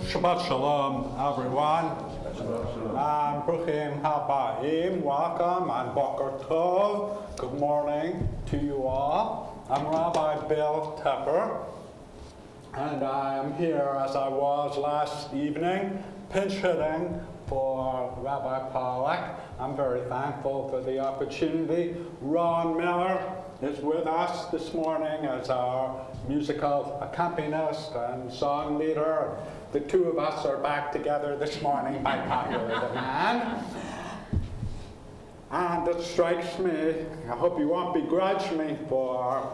Shabbat Shalom, everyone. Bruchim Habayim, welcome, and Boker Tov. Good morning to you all. I'm Rabbi Bill Tepper, and I'm here as I was last evening, pinch hitting for Rabbi Pollack. I'm very thankful for the opportunity. Ron Miller is with us this morning as our musical accompanist and song leader. The two of us are back together this morning by popular demand. And it strikes me, I hope you won't begrudge me for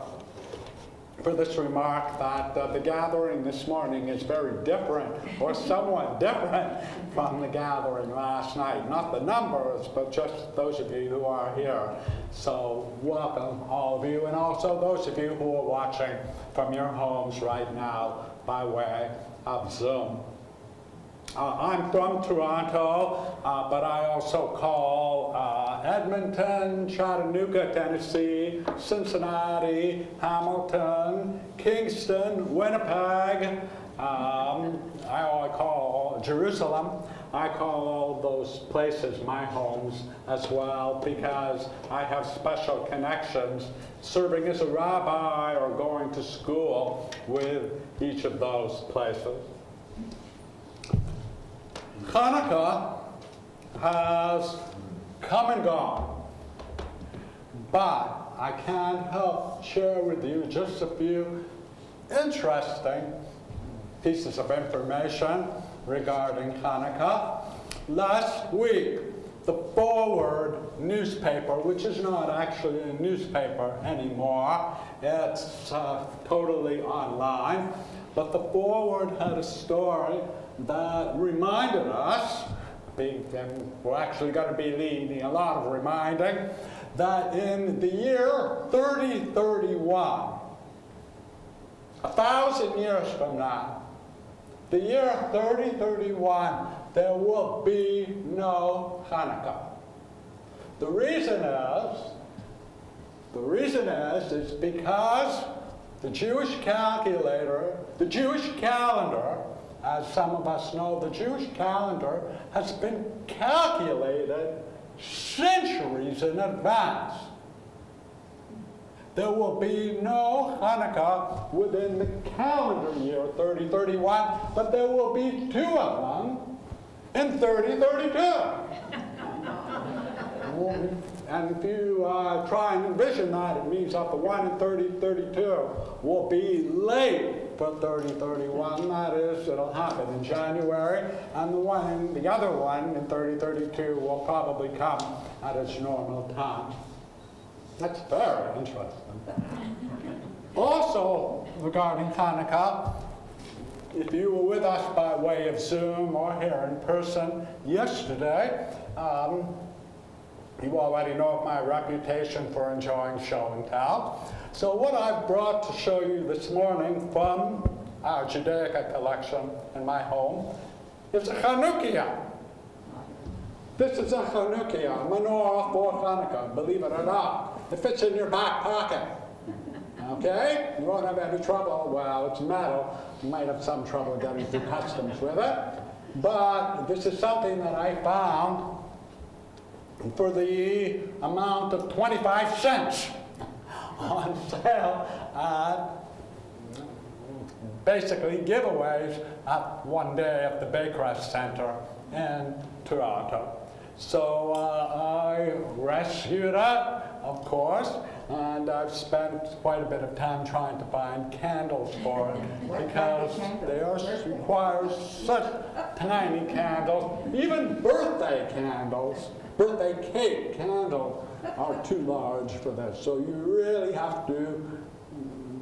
this remark that the gathering this morning is very different, or somewhat different, from the gathering last night. Not the numbers, but just those of you who are here. So welcome, all of you, and also those of you who are watching from your homes right now by way of Zoom. I'm from Toronto, but I also call Edmonton, Chattanooga, Tennessee, Cincinnati, Hamilton, Kingston, Winnipeg. I call Jerusalem. I call all those places my homes as well because I have special connections serving as a rabbi or going to school with each of those places. Hanukkah has come and gone, but I can't help share with you just a few interesting pieces of information regarding Hanukkah. Last week, the Forward newspaper, which is not actually a newspaper anymore, it's totally online, but the Forward had a story that reminded us, we're actually going to be needing a lot of reminding, that in the year 3031, 1,000 years from now, the year 3031, there will be no Hanukkah. The reason is because the Jewish calendar, as some of us know, the Jewish calendar has been calculated centuries in advance. There will be no Hanukkah within the calendar year 3031, but there will be two of them in 3032. And if you try and envision that, it means that the one in 3032 will be late for 3031. That is, it'll happen in January, and the other one in 3032 will probably come at its normal time. That's very interesting. Also, regarding Hanukkah, if you were with us by way of Zoom or here in person yesterday, you already know of my reputation for enjoying show and tell. So what I've brought to show you this morning from our Judaica collection in my home is a Chanukiah. This is a Chanukiah, a menorah for Hanukkah, believe it or not. It fits in your back pocket. Okay? You won't have any trouble. Well, it's metal. You might have some trouble getting through customs with it. But this is something that I found for the amount of 25 cents on sale at basically giveaways at one day at the Baycrest Center in Toronto. So I rescued it, of course, and I've spent quite a bit of time trying to find candles for it because they require such tiny candles. Even birthday candles, birthday cake candles are too large for this. So you really have to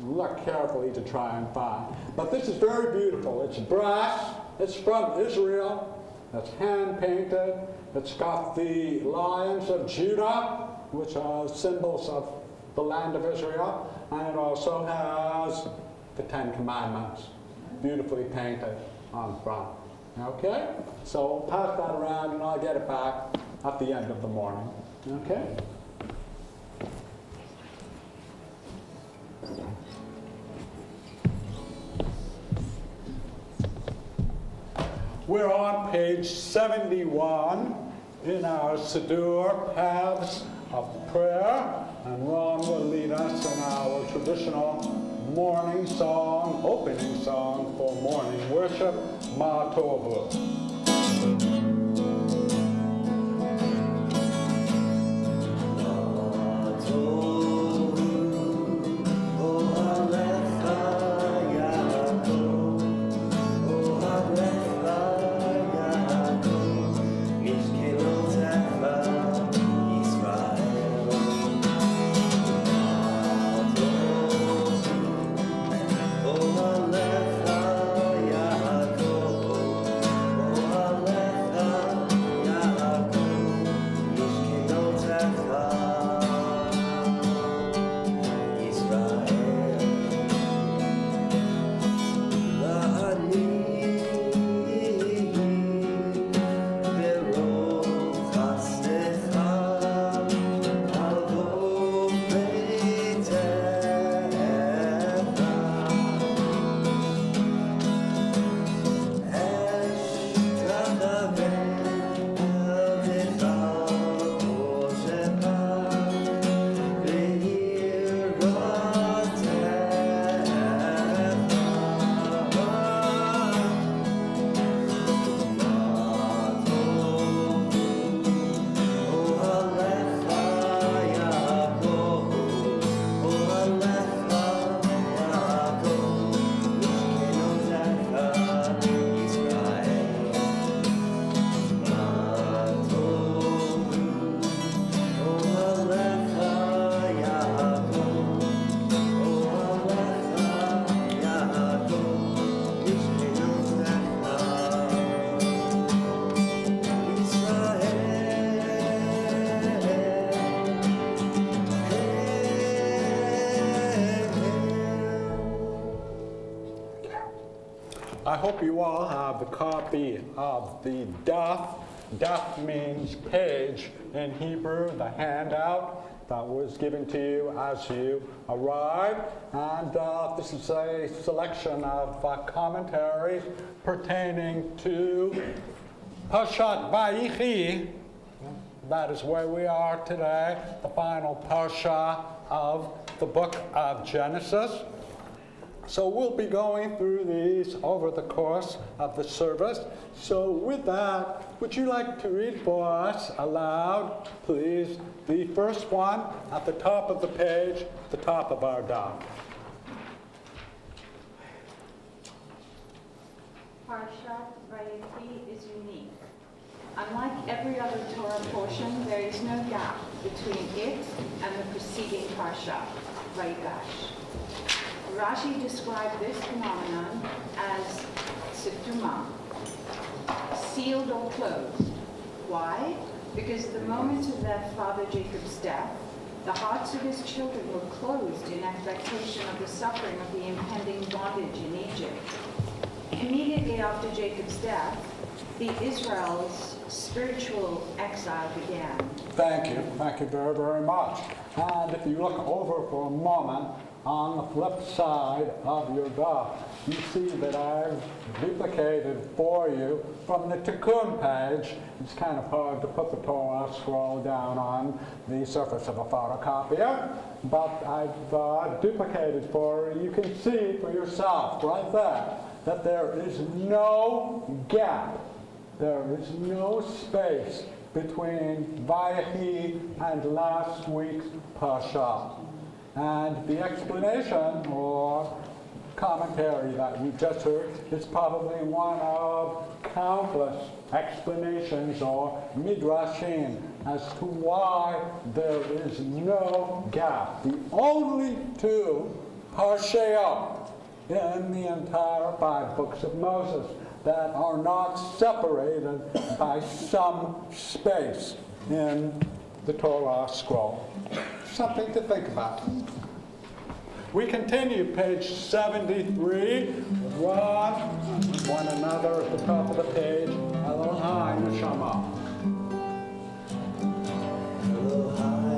look carefully to try and find. But this is very beautiful. It's brass, it's from Israel, it's hand painted. It's got the lions of Judah, which are symbols of the land of Israel, and it also has the Ten Commandments, beautifully painted on front. Okay? So pass that around and I'll get it back at the end of the morning. Okay? We're on page 71 in our Siddur, Paths of Prayer, and Ron will lead us in our traditional morning song, opening song for morning worship, Ma Tovu. I hope you all have a copy of the daf. Daf means page in Hebrew, the handout that was given to you as you arrived. And this is a selection of commentaries pertaining to Parshat Vayichi. That is where we are today, the final parsha of the book of Genesis. So we'll be going through these over the course of the service. So with that, would you like to read for us aloud, please, the first one at the top of the page, the top of our daf. Parshat Vayichi is unique. Unlike every other Torah portion, there is no gap between it and the preceding parsha, Vayigash. Rashi described this phenomenon as Situma, sealed or closed. Why? Because at the moment of their father Jacob's death, the hearts of his children were closed in expectation of the suffering of the impending bondage in Egypt. Immediately after Jacob's death, the Israel's spiritual exile began. Thank you very, very much. And if you look over for a moment, on the flip side of your daf, you see that I've duplicated for you from the Tikkun page. It's kind of hard to put the Torah scroll down on the surface of a photocopier, but I've duplicated for you. You can see for yourself right there that there is no gap. There is no space between Vayechi and last week's parsha. And the explanation or commentary that we just heard is probably one of countless explanations or midrashim as to why there is no gap. The only two parshayot in the entire 5 books of Moses that are not separated by some space in the Torah scroll. Something to think about. We continue, page 73. Run one another at the top of the page. Elohai Neshama. Elohai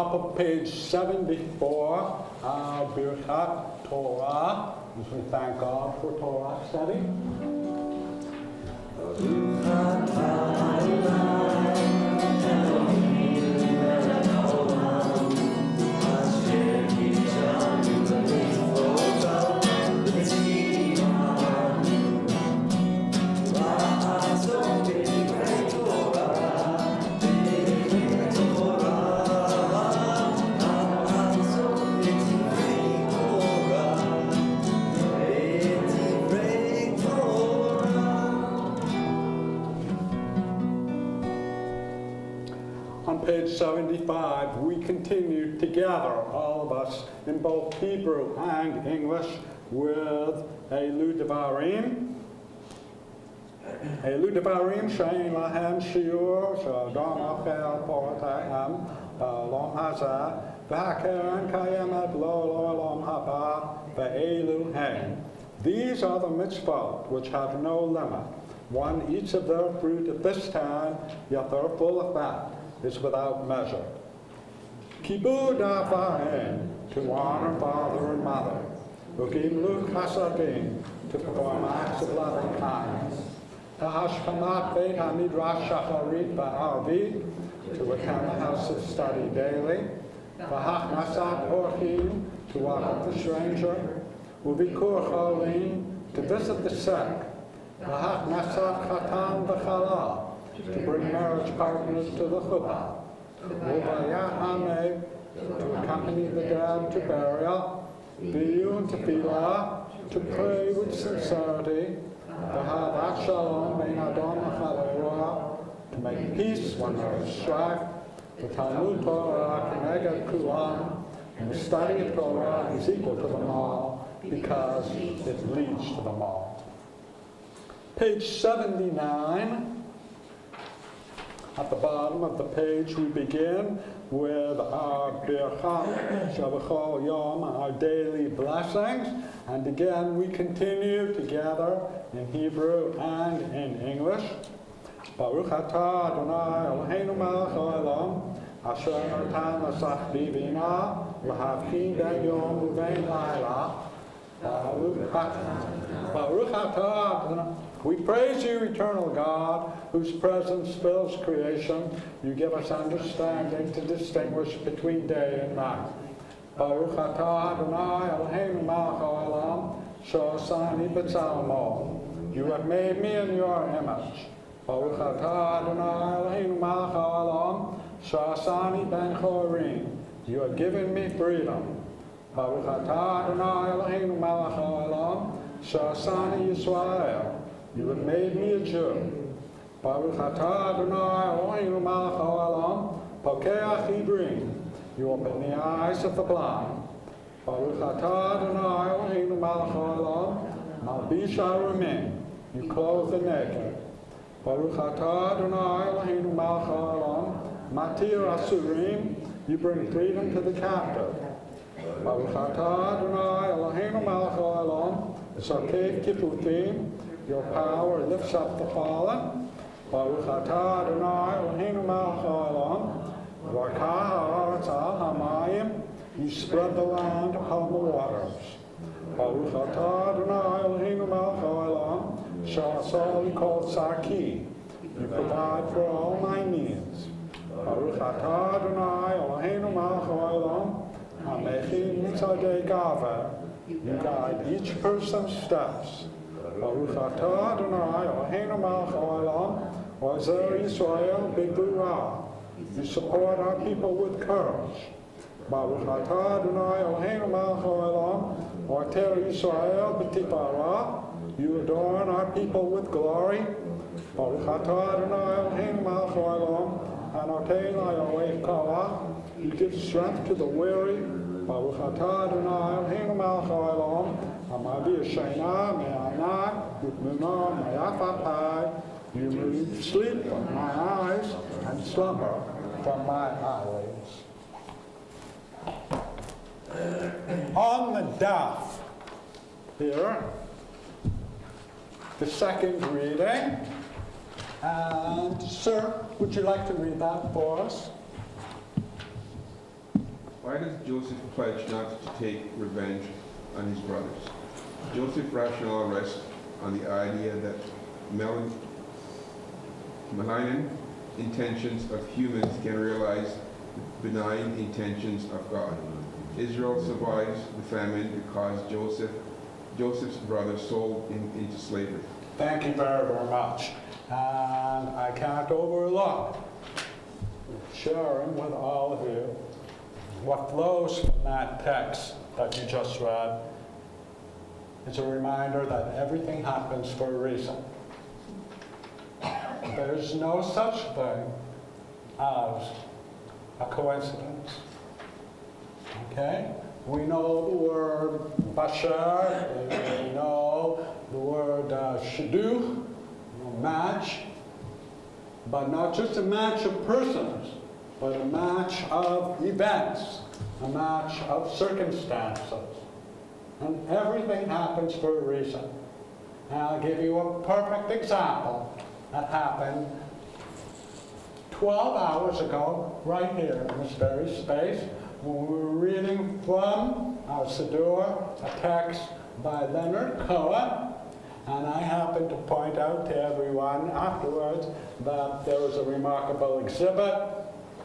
top of page 74, Birchat Torah, as we thank God for Torah study. On page 75, we continue together, all of us, in both Hebrew and English, with Elu Devarim. Elu Devarim she'en lahem shiur, she'adam achel porotayhem, ba'olam hazeh, v'hakeren kayemet lo l'olam haba, ve'elu hen. These are the mitzvot which have no limit. One eats of their fruit at this time, yet their full effect is without measure. Kibud avaim, to honor father and mother. Ugimlu chasadim, to perform acts of loving kindness. Tahashkamat beit hamidrash shacharit ba'arvit, to attend the house of study daily. V'hachnasat orchim, to welcome the stranger. Uvikur cholim, to visit the sick. V'hachnasat chatan v'chala, to bring marriage partners to the chuppah. Uvayat hameh, to accompany the dead to burial. Biyun tefillah, to pray with sincerity. V'havat shalom bein adon l'chavero, to make peace when there is strife. V'talmud Torah k'neged kulam, and the study of Torah is equal to them all because it leads to them all. Page 79. At the bottom of the page, we begin with our Birchat Shabbat Yom, our daily blessings. And again, we continue together in Hebrew and in English. Baruch atah Adonai Eloheinu melech haolam, asher natan lasach bivina, v'havchin ben yom u'ben laila. Baruch atah Adonai. We praise you, eternal God, whose presence fills creation. You give us understanding to distinguish between day and night. Baruch atah Adonai Eloheinu melech haolam, she'osani b'tzalmo. You have made me in your image. Baruch atah Adonai Eloheinu melech haolam, she'osani ben chorim. You have given me freedom. Baruch atah Adonai Eloheinu melech haolam, she'osani Yisrael. You have made me a Jew. Baruch atah Adonai Eloheinu melech haolam, pokeach ibrim. You open the eyes of the blind. Baruch atah Adonai Eloheinu melech haolam, malbish arumim. You clothe the naked. Baruch atah Adonai Eloheinu melech haolam, matir asurim. You bring freedom to the captive. Baruch atah Adonai Eloheinu melech haolam, sakeh kiputim. Your power lifts up the fallen. Baruch atah Adonai Eloheinu melech haolam, v'arkah ha'aretz al hamayim. You spread the land upon the waters. Baruch atah Adonai Eloheinu melech haolam, she'aseh kol tzarki. You provide for all my needs. Baruch atah Adonai Eloheinu melech haolam, hamechi mitzadei gaveh. You guide each person's steps. Baruch atah Adonai Eloheinu melech haolam, ozer Yisrael b'gvura. You support our people with courage. Baruch atah Adonai Eloheinu melech haolam, oter Yisrael b'tifara. You adorn our people with glory. Baruch atah Adonai Eloheinu melech haolam, anotein la'yolech koach. You give strength to the weary. Baruch atah Adonai Eloheinu melech haolam, amavi shena me'anai utmuna me'afatai. You remove sleep from my eyes and slumber from my eyelids. On the daf here, the second reading. And sir, would you like to read that for us? Why does Joseph pledge not to take revenge on his brothers? Joseph rationale rests on the idea that malign intentions of humans can realize the benign intentions of God. Israel survives the famine because Joseph's brothers sold him into slavery. Thank you very, very much. And I can't overlook sharing with all of you what flows from that text that you just read. It's a reminder that everything happens for a reason. There's no such thing as a coincidence. Okay? We know the word bashar, we know the word shidduch, match, but not just a match of persons, but a match of events, a match of circumstances. And everything happens for a reason. And I'll give you a perfect example that happened 12 hours ago, right here in this very space, when we were reading from our Siddur, a text by Leonard Cohen. And I happened to point out to everyone afterwards that there was a remarkable exhibit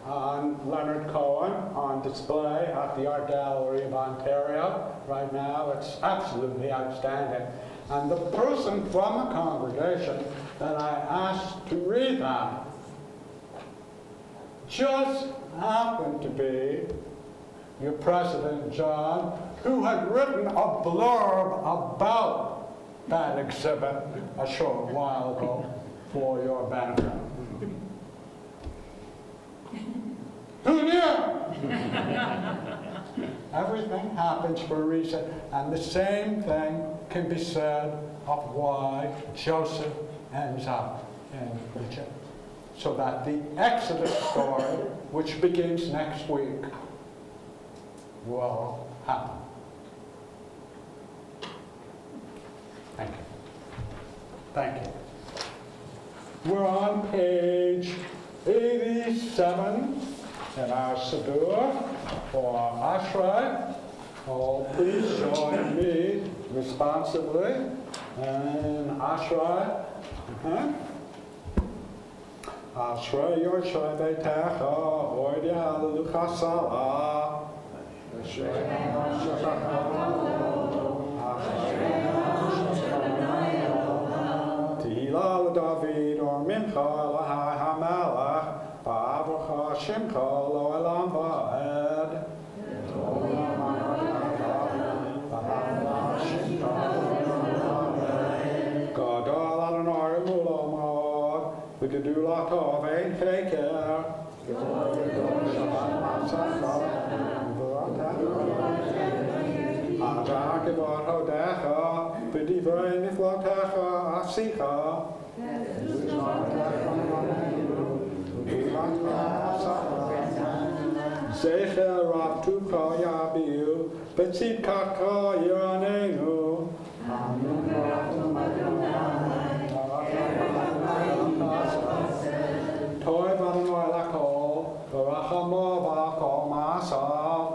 on Leonard Cohen on display at the Art Gallery of Ontario right now. It's absolutely outstanding. And the person from the congregation that I asked to read that just happened to be your president, John, who had written a blurb about that exhibit a short while ago for your benefit. Who knew? Everything happens for a reason, and the same thing can be said of why Joseph ends up in Egypt. So that the Exodus story, which begins next week, will happen. Thank you. Thank you. We're on page 87 in our Siddur for Ashrei. Oh, please join me responsively in Ashrei. Ashrei Yorshei Beitecha, Oidi Hallelujah Salah. Tehillah David or Mincha Lahai HaMelech, Ba'avrocha Shimcha Lo Elam Va'ed. Gadol Adonai Mulamod, V'Gedula Tov Ein Keker. Ada Kevod Hodecha, V'Divrei Niflotecha Asicha. Zecher Rav Tucha Yabiu, Betzidkacha Yiranenu. Toiv Adonai Lakol, V'Rachamo V'Akol Ma'asav.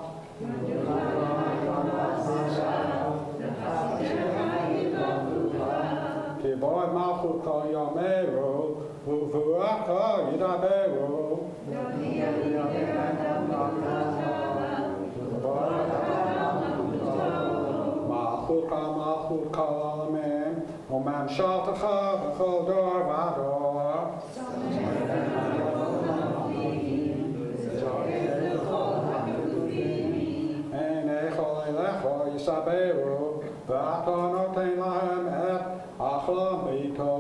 Kiboy Malchut Kol Yameru, U'Vu'acha Yidaberu. Malchut Kol Amen, Umam Shaltacha V'Chol Dor V'Ador. Ein Echol Elecho Yisaberu, V'Ata Noten Lahem Et Achlam B'Ito.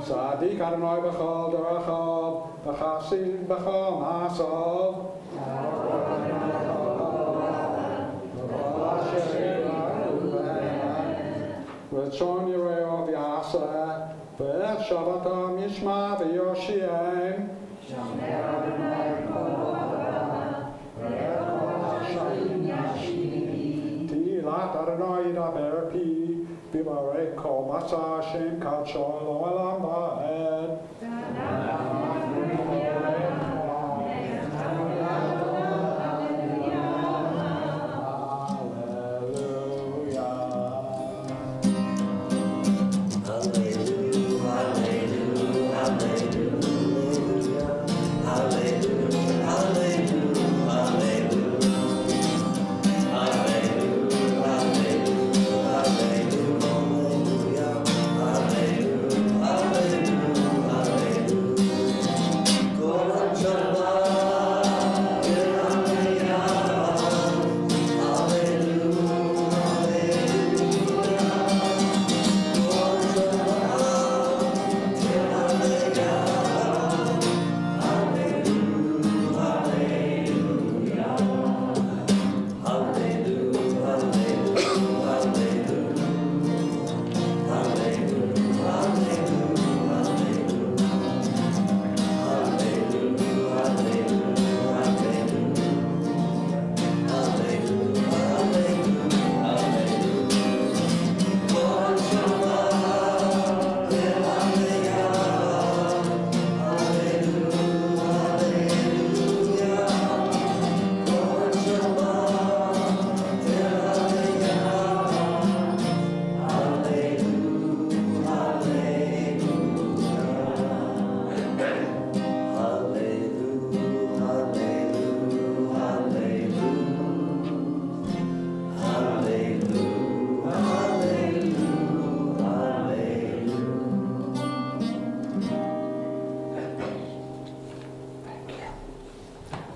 Sadik Adonai B'Chol Dorachav, V'Chasid B'Chol Ma'asav. V'Tzon Yireo V'Yaseh, V'et Shabbatam Yishma V'Yoshiem. Tilat Adonai Yidaber Pi, V'Varek Kol Basa Shem Kal Shol Lo Elam Va'ed.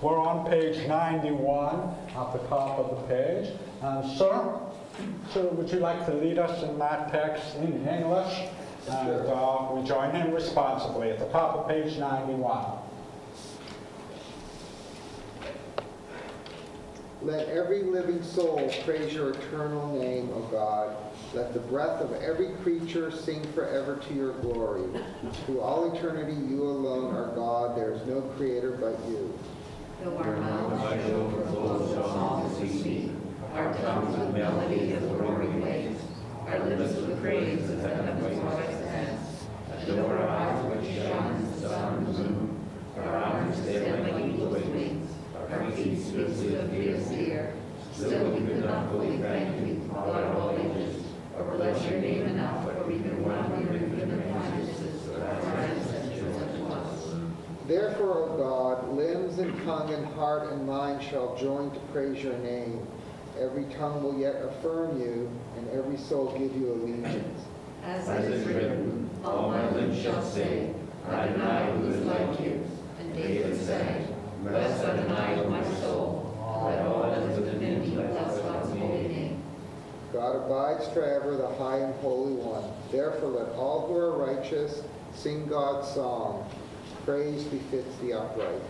We're on page 91 at the top of the page. And sir, would you like to lead us in that text in English? And we join in responsibly at the top of page 91. Let every living soul praise your eternal name, O God. Let the breath of every creature sing forever to your glory. Through all eternity, you alone are God. There is no creator but you. Though our mouths are overflow with songs we speak, our tongues with melody of the roaring waves, our lips with praise of the heavenly voice, though our eyes which shine as the sun and moon, our arms stand like eagle's wings, our feet swiftly with fierce air, still we could not fully thank you, God of all ages, or bless your name enough for even 100 different kindnesses of our ancestors unto us. Therefore, O God, limbs and tongue and heart and mind shall join to praise your name. Every tongue will yet affirm you, and every soul give you allegiance. As it is written, all my lips shall say, Adonai, who is like you. And David said, Bless Adonai, O my soul, let all that is within me bless God's holy name. God abides forever, the high and holy one. Therefore, let all who are righteous sing God's song. Praise befits the upright.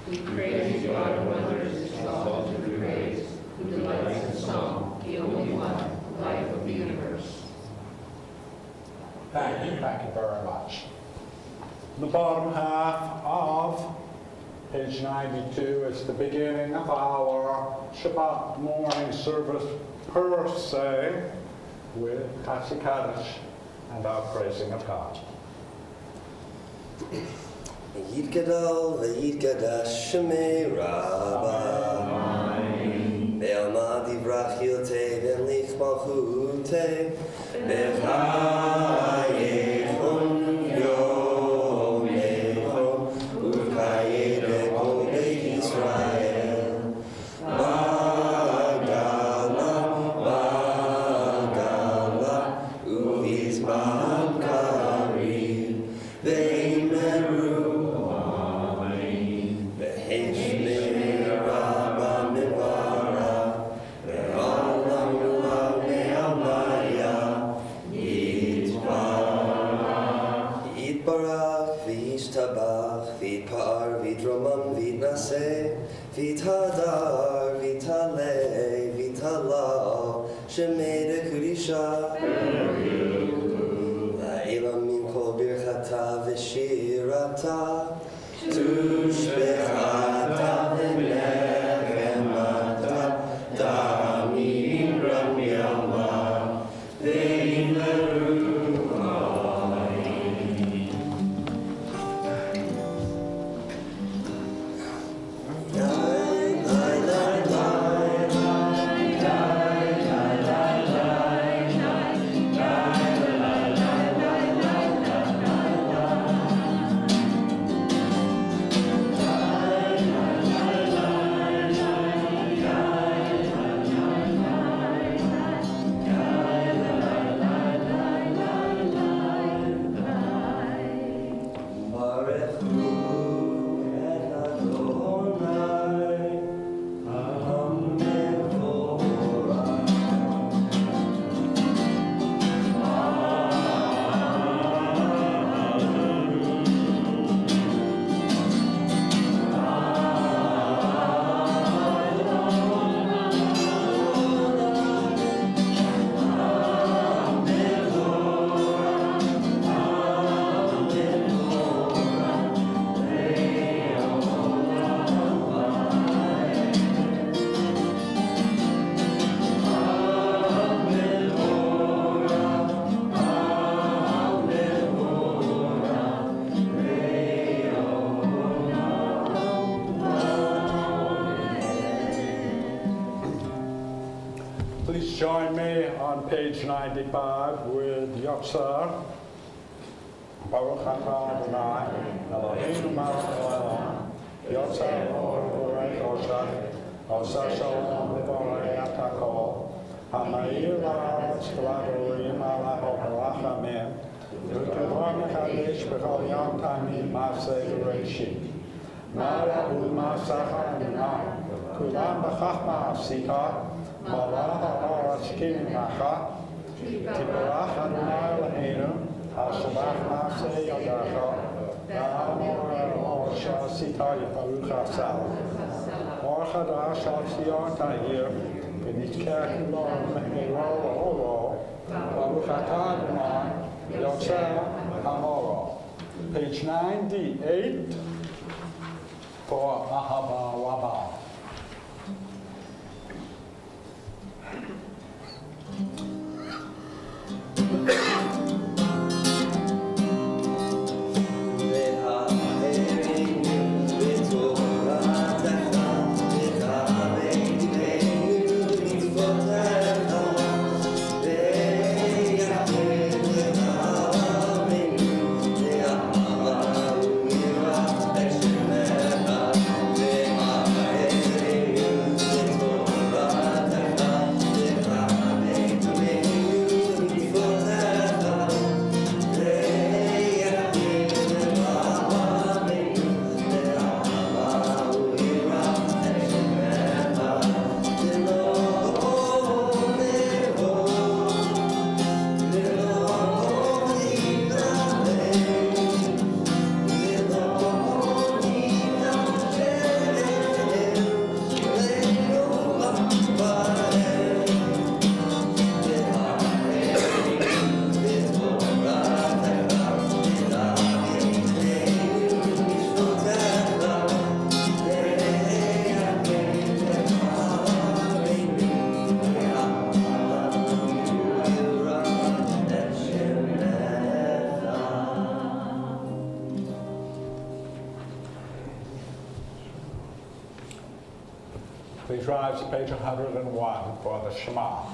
We praise God of wonders, exalted through praise, who delights in song, the only one, life of the universe. Thank you very much. The bottom half of page 92 is the beginning of our Shabbat morning service per se with Katsi Kaddish and our praising of God. Yitgadol v'yitgadash shemei Rabba Be'alma divrach yiltei v'enlich malchutei B'chayechon yomechon U'v'kayeh kol beit Yisrael Bagala U'vizman karim Ve'immeru Vitadar, vitale, vitalal, shemei kurisha. La'ilam min kol birchata v'shirata, tushbechata v'nechemata, damim ramyama, ve'im leru'ayim. Please join me on page 95 with Yotzar. Baruch atah Adonai, Eloheinu melech haolam, Yotzar borei koshach, oseh shalom v'borei atakol, ha'ma'ir la'aretz v'ladorim alav ha'rachamim, v'kevor mekadesh b'chol yom tamim ma'aseh bereshit. Ma'ala u'ma'asachar minah, kulam b'chachma asita, ma'ala ha'aretz kimimacha, tibarach Adonai Eloheinu, Shabbat Maaseh Yadacha, Na'amor Shasita Baruch Hasal. Or Chadash Al Sion Tahir, V'nitkeh Kulon Me'ero Oro, Baruch Atah Adonai, Yotzer HaMoro. Page 98 for Ahava Rabbah. Please rise to page 101 for the Shema.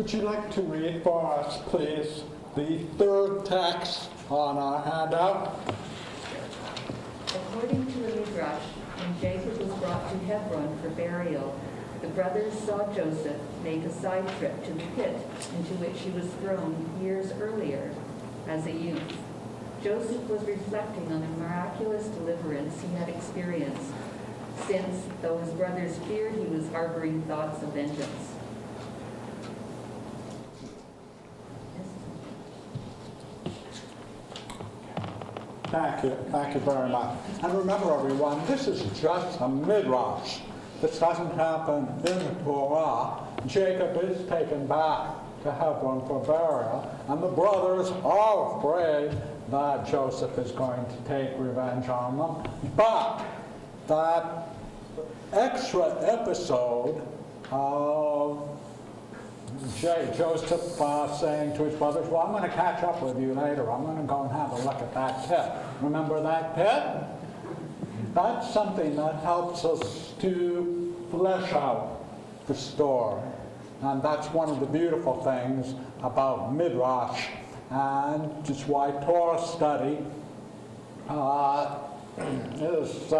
Would you like to read for us, please, the third text on our handout? According to the Midrash, when Jacob was brought to Hebron for burial, the brothers saw Joseph make a side trip to the pit into which he was thrown years earlier as a youth. Joseph was reflecting on the miraculous deliverance he had experienced, since, though his brothers feared, he was harboring thoughts of vengeance. Thank you very much. And remember, everyone, this is just a midrash. This doesn't happen in the Torah. Jacob is taken back to Hebron for burial, and the brothers are afraid that Joseph is going to take revenge on them. But that extra episode of Joseph saying to his brothers, well, I'm going to catch up with you later. I'm going to go and have a look at that pit. Remember that pit? That's something that helps us to flesh out the story. And that's one of the beautiful things about Midrash, and just why Torah study is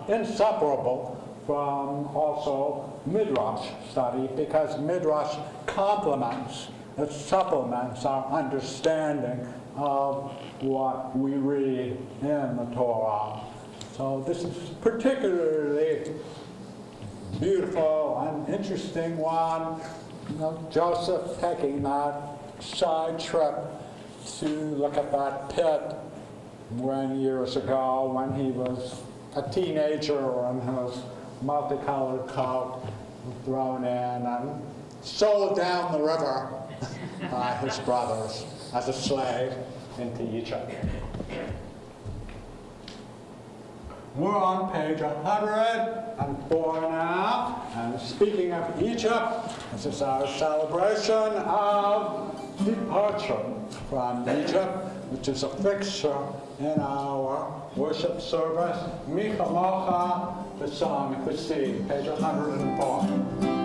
inseparable from also Midrash study, because Midrash complements, it supplements our understanding of what we read in the Torah. So this is particularly beautiful and interesting one. Joseph taking that side trip to look at that pit years ago when he was a teenager and his multicolored coat thrown in and sold down the river by his brothers as a slave into Egypt. We're on page 104 now, and speaking of Egypt, this is our celebration of departure from Egypt, which is a fixture in our worship service. Mi Chamocha, the song, the sea, page 104.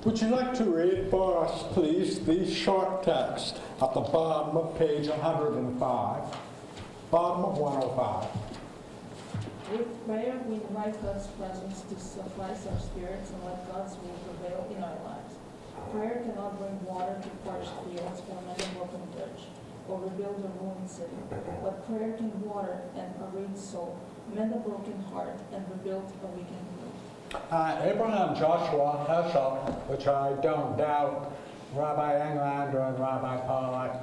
Would you like to read for us, please, the short text at the bottom of page 105, bottom of 105. With prayer, we invite God's presence to suffice our spirits and let God's will prevail in our lives. Prayer cannot bring water to parched fields or mend a broken bridge or rebuild a ruined city, but prayer can water an arid soul, mend a broken heart, and rebuild a weakened will. Abraham Joshua Heschel, which I don't doubt Rabbi Englander and Rabbi Pollack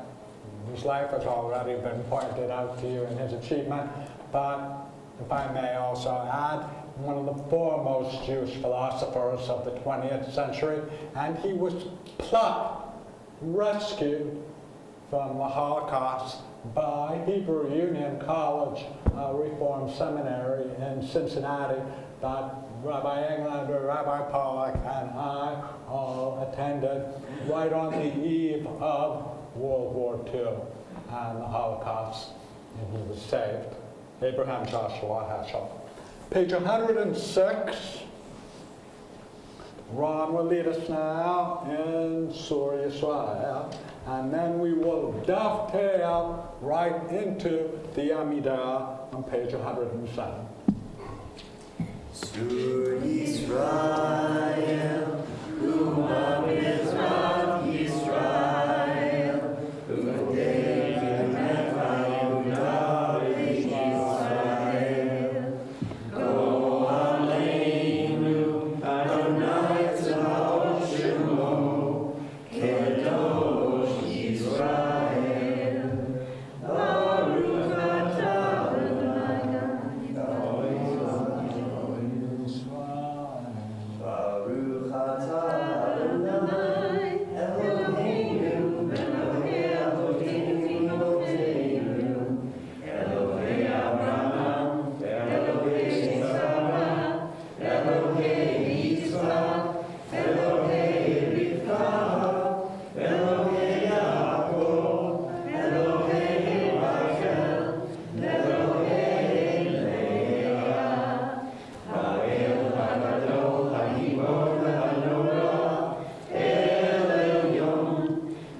whose life has already been pointed out to you in his achievement, but if I may also add, one of the foremost Jewish philosophers of the 20th century, and he was plucked, rescued from the Holocaust by Hebrew Union College, a Reformed seminary in Cincinnati that Rabbi Englander, Rabbi Pollack, and I all attended right on the eve of World War II and the Holocaust, and he was saved. Abraham Joshua Heschel. Page 106. Ron will lead us now in Surah Yisrael, and then we will dovetail right into the Amidah on page 107. Sur Yisrael, Umam Mizrach Yisrael, U'odei Yehuda Yisrael. Go Aleinu, Adonai Tzvaot Shemo, Kedosh Yisrael. Baruch atah Adonai Baruch atah Adonai Eloheinu Elohei Avoteinu Elohei Abraham Elohei Sarah Elohei Yitzchak Elohei Rivka Elohei Yaakov Elohei Rachel Elohei Leah Ha'el HaGadol HaGibor VeHaNorah El Elyon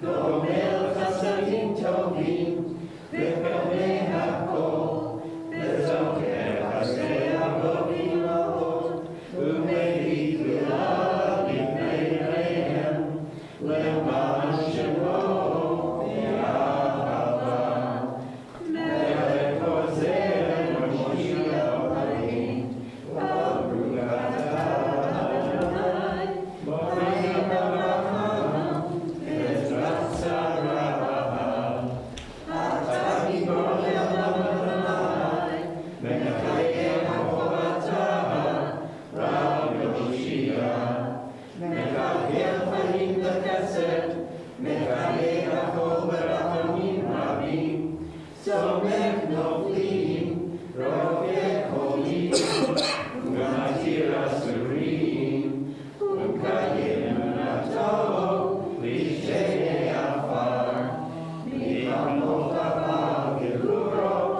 Gomel Chasadim Tovim V'Kaveh HaKol V'Zoker Chasdei Avot V'Imahot U'Meid V'Lad L'Ifnei Rehem Le'man Shemo V'Yahava Melech Ozer Moshiach Harim Baruch atah Adonai Borei Avraham Ezrat Sarah Atah Gibor Le'olam Adonai Mekayem Avodatah Rab Yoshia Mekayem Chaim B'Chesed Mekayem Achol B'Rachamim Rabim Somech Noflim Rofeh Cholim U'Matir Asurim U'Mekayem Emunato L'Shtei Afar Mi'amot Aval Gevurot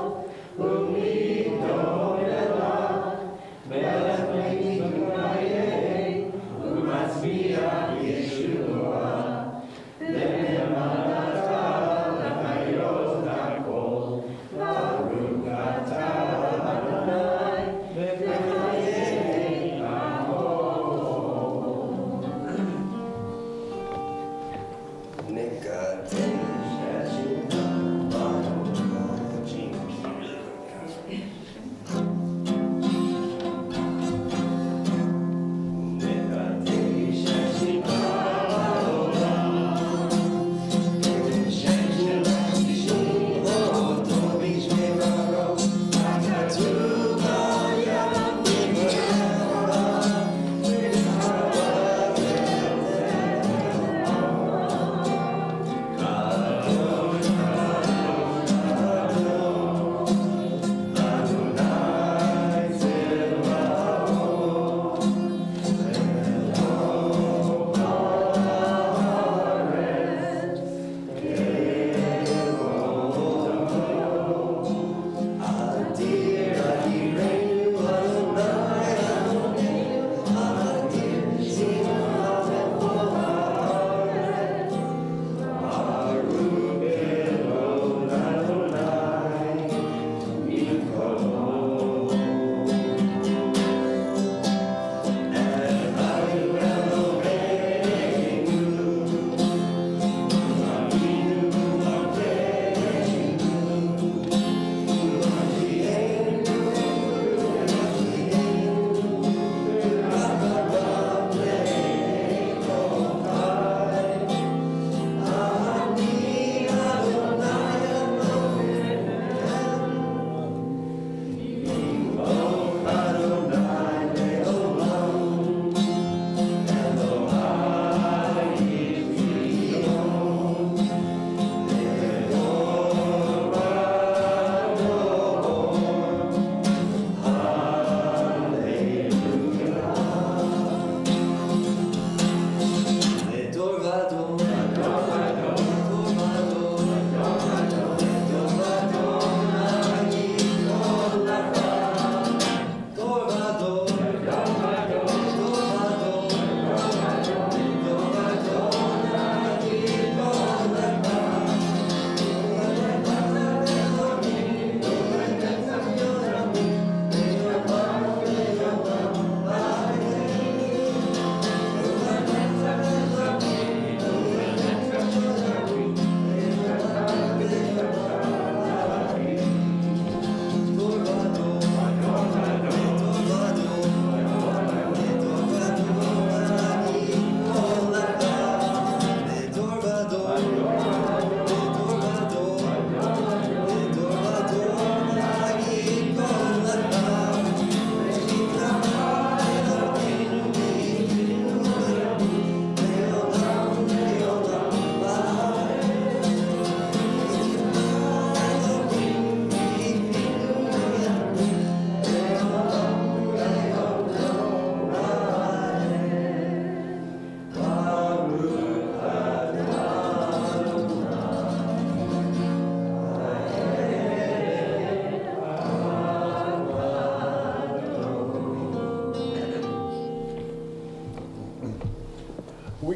U'Midon Elah Melech Me'Mitzrayim U'Matzmiach Yeshua Le'emanatah L'Chayot HaKol Baruch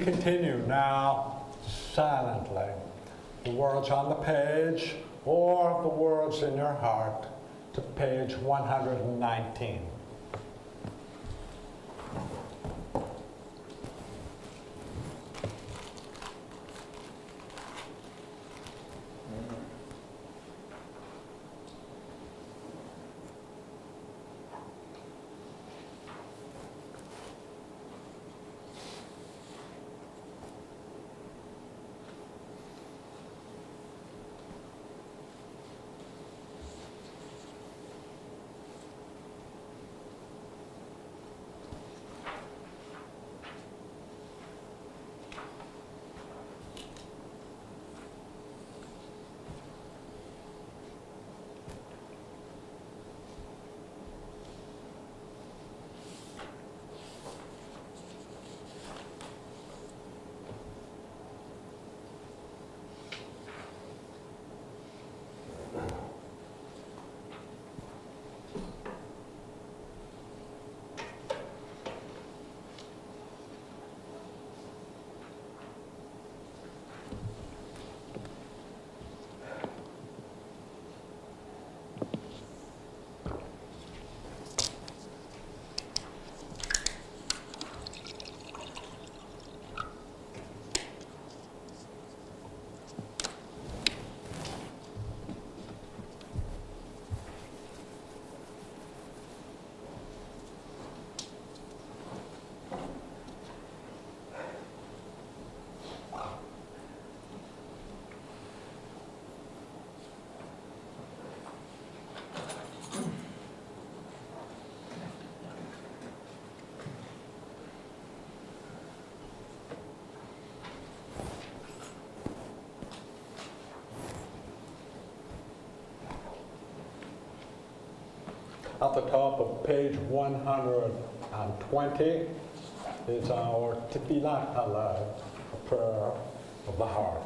continue now silently. The words on the page or the words in your heart to page 119. At the top of page 120 is our Tefillah Halal, a prayer of the heart.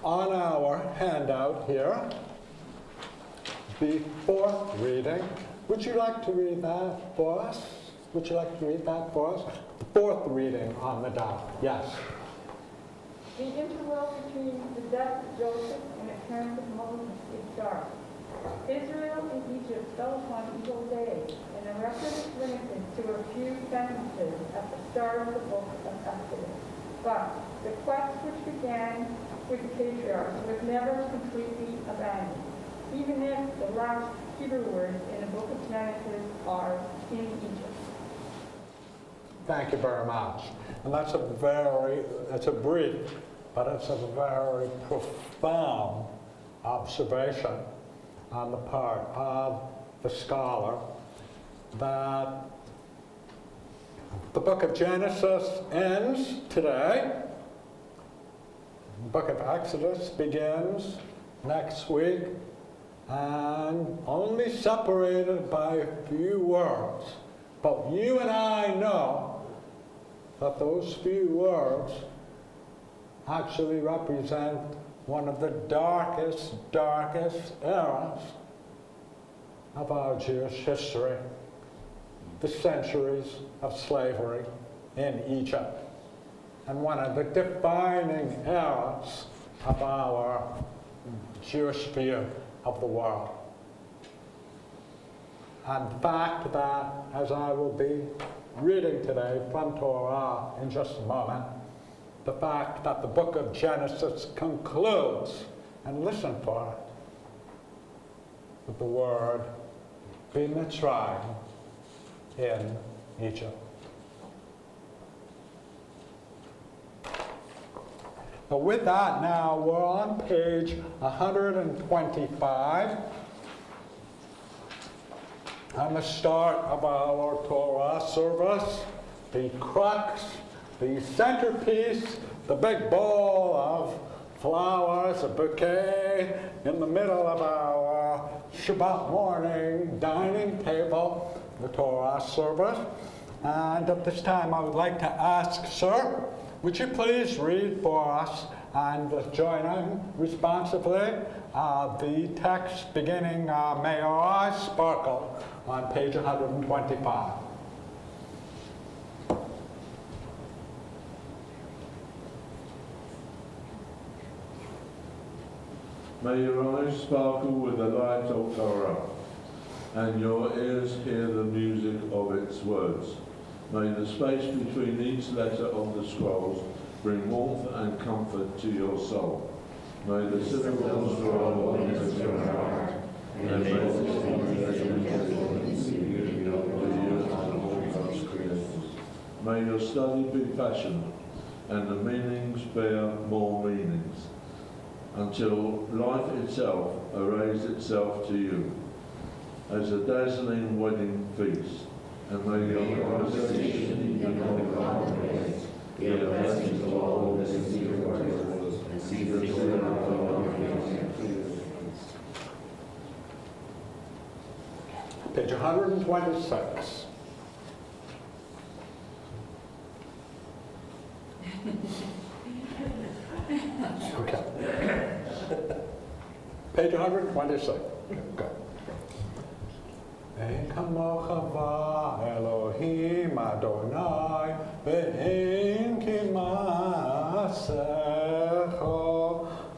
On our handout here, the fourth reading. Would you like to read that for us? Would you like to read that for us? The fourth reading on the dot. Yes. The interval between the death of Joseph and the appearance of Moses is dark. Israel in Egypt fell upon evil days, and the record is limited to a few sentences at the start of the book of Exodus. But the quest which began with the patriarchs was never completely abandoned, even if the last Hebrew words in the book of Genesis are in Egypt. Thank you very much. And it's a brief, but it's a very profound observation on the part of the scholar, that the book of Genesis ends today. The book of Exodus begins next week, and only separated by a few words. But you and I know that those few words actually represent one of the darkest eras of our Jewish history, the centuries of slavery in Egypt, and one of the defining eras of our Jewish view of the world. And the fact that, as I will be reading today from Torah in just a moment, the fact that the book of Genesis concludes, and listen for it, with the word B'Mitzrayim in Egypt. So with that, now we're on page 125. On the start of our Torah service, the crux, the centerpiece, the big bowl of flowers, a bouquet in the middle of our Shabbat morning dining table, the Torah service. And at this time I would like to ask, sir, would you please read for us and join in responsively the text beginning, May Your Eyes Sparkle, on page 125. May your eyes sparkle with the light of Torah, and your ears hear the music of its words. May the space between each letter on the scrolls bring warmth and comfort to your soul. May the syllables roll into your heart, and may the May your study be passionate, and the meanings bear more meanings, until life itself arrays itself to you as a dazzling wedding feast. And may your conversation in your commonplace be a blessing to all who listen to your words and see the joy of God in your face. Page 126. Okay. Page 126. Good. Ein kamocha Elohim Adonai ve'ein kimasecho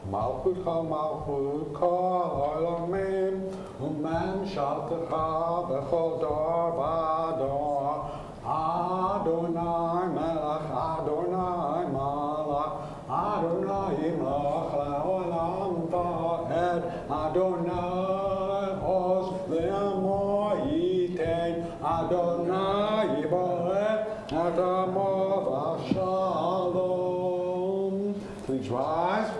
malchutcha malchut kol olamim u'memshaltecha b'chol dor v'dor Adonai melech Adonai malach Adonai yimlach le'olam va'ed Adonai oz le'amor Adonai yiborech et amo v'shalom. Please rise.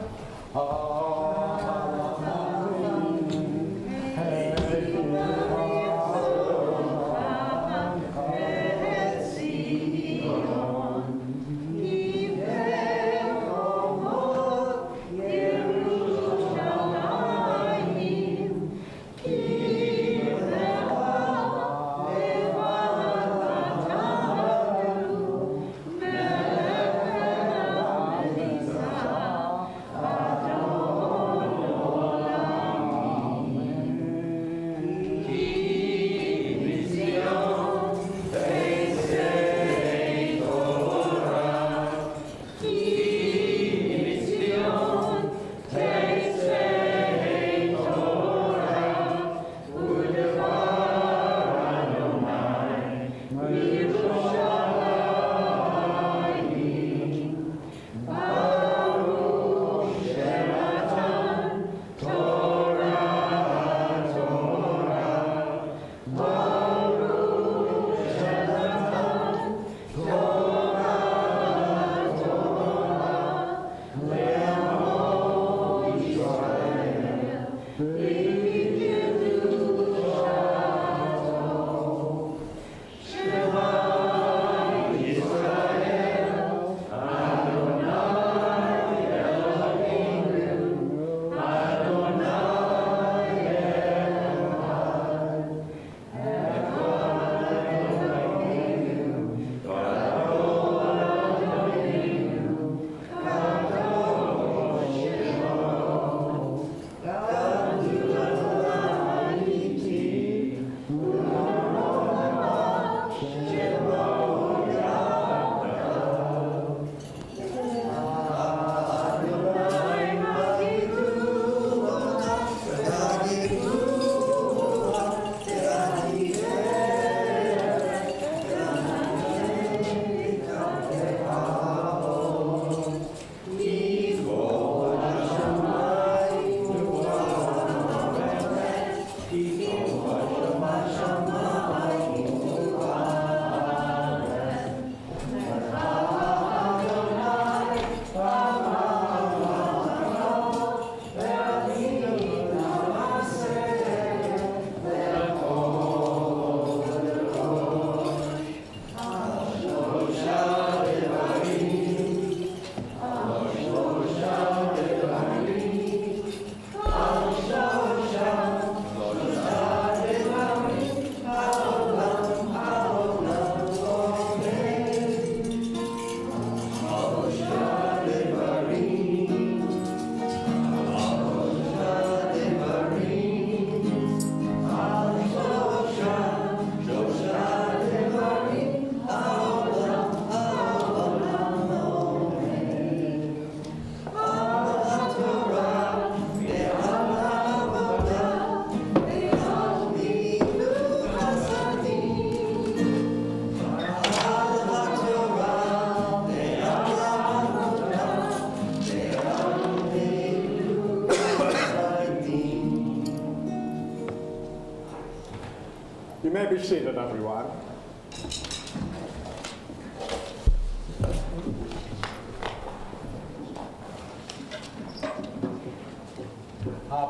may be seated, everyone.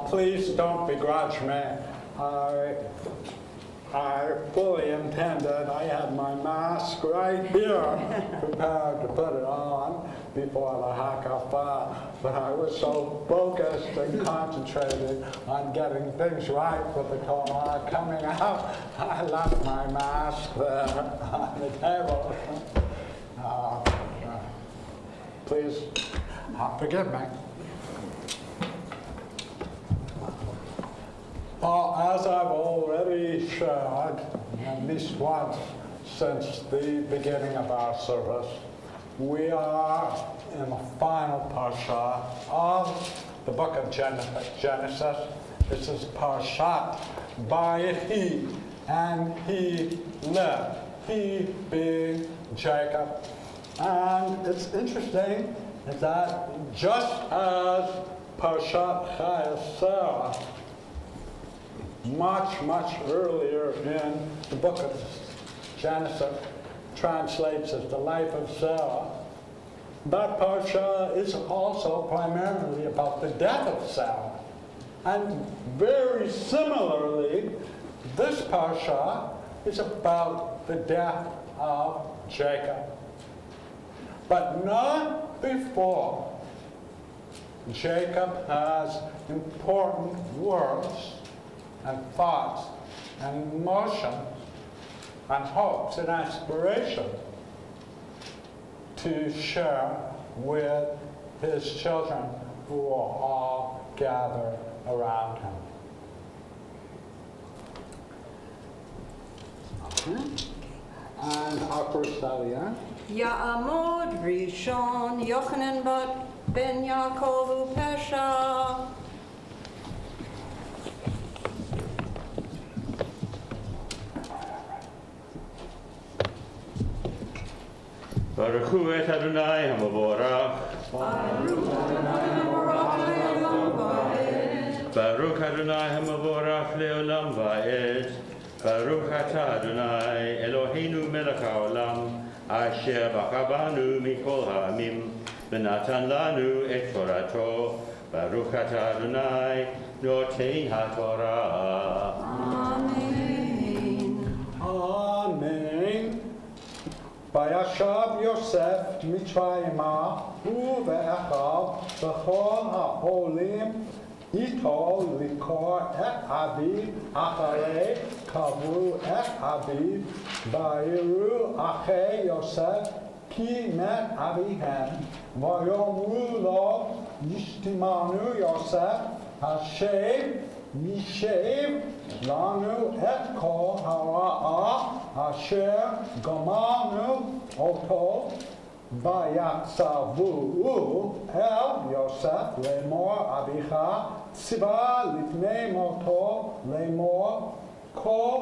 Please don't begrudge me. I fully intended, I had my mask right here, prepared to put it on before the Hakafah, but I was so focused and concentrated on getting things right with the Torah coming out, I left my mask there on the table. Please forgive me. As I've already shared, at least once since the beginning of our service, we are in the final parsha of the book of Genesis. This is Parshat Vayehi, and he lived, he being Jacob. And it's interesting that just as Parshat Chayesera, much earlier in the book of Genesis, translates as the life of Sarah, that parsha is also primarily about the death of Sarah. And very similarly, this parsha is about the death of Jacob. But not before Jacob has important words and thoughts and emotions and hopes and aspirations to share with his children who are all gathered around him. And our first aliyah. Ya'amod Rishon Yochanan ben Yaakov Pesha. Baruch hu et Adonai HaMavorach. Baruch Adonai HaMavorach le'olam va'ed. Baruch atah Adonai Eloheinu melech haolam asher bachar banu mikol ha'amim v'natan lanu et Torato. Baruch atah Adonai noten haTorah. Amen. Amen. Vayashav Yosef Mitzrayima hu ve'echav v'chol ha'olim ito likor et aviv acharei kavru et aviv vayiru achei Yosef ki met avihem vayomru lo yishtimanu Yosef hashem Yishev lanu et kol hara'ah asher gamanu oto vayatzavu el Yosef lemor abicha tziva lifnei moto lemor kol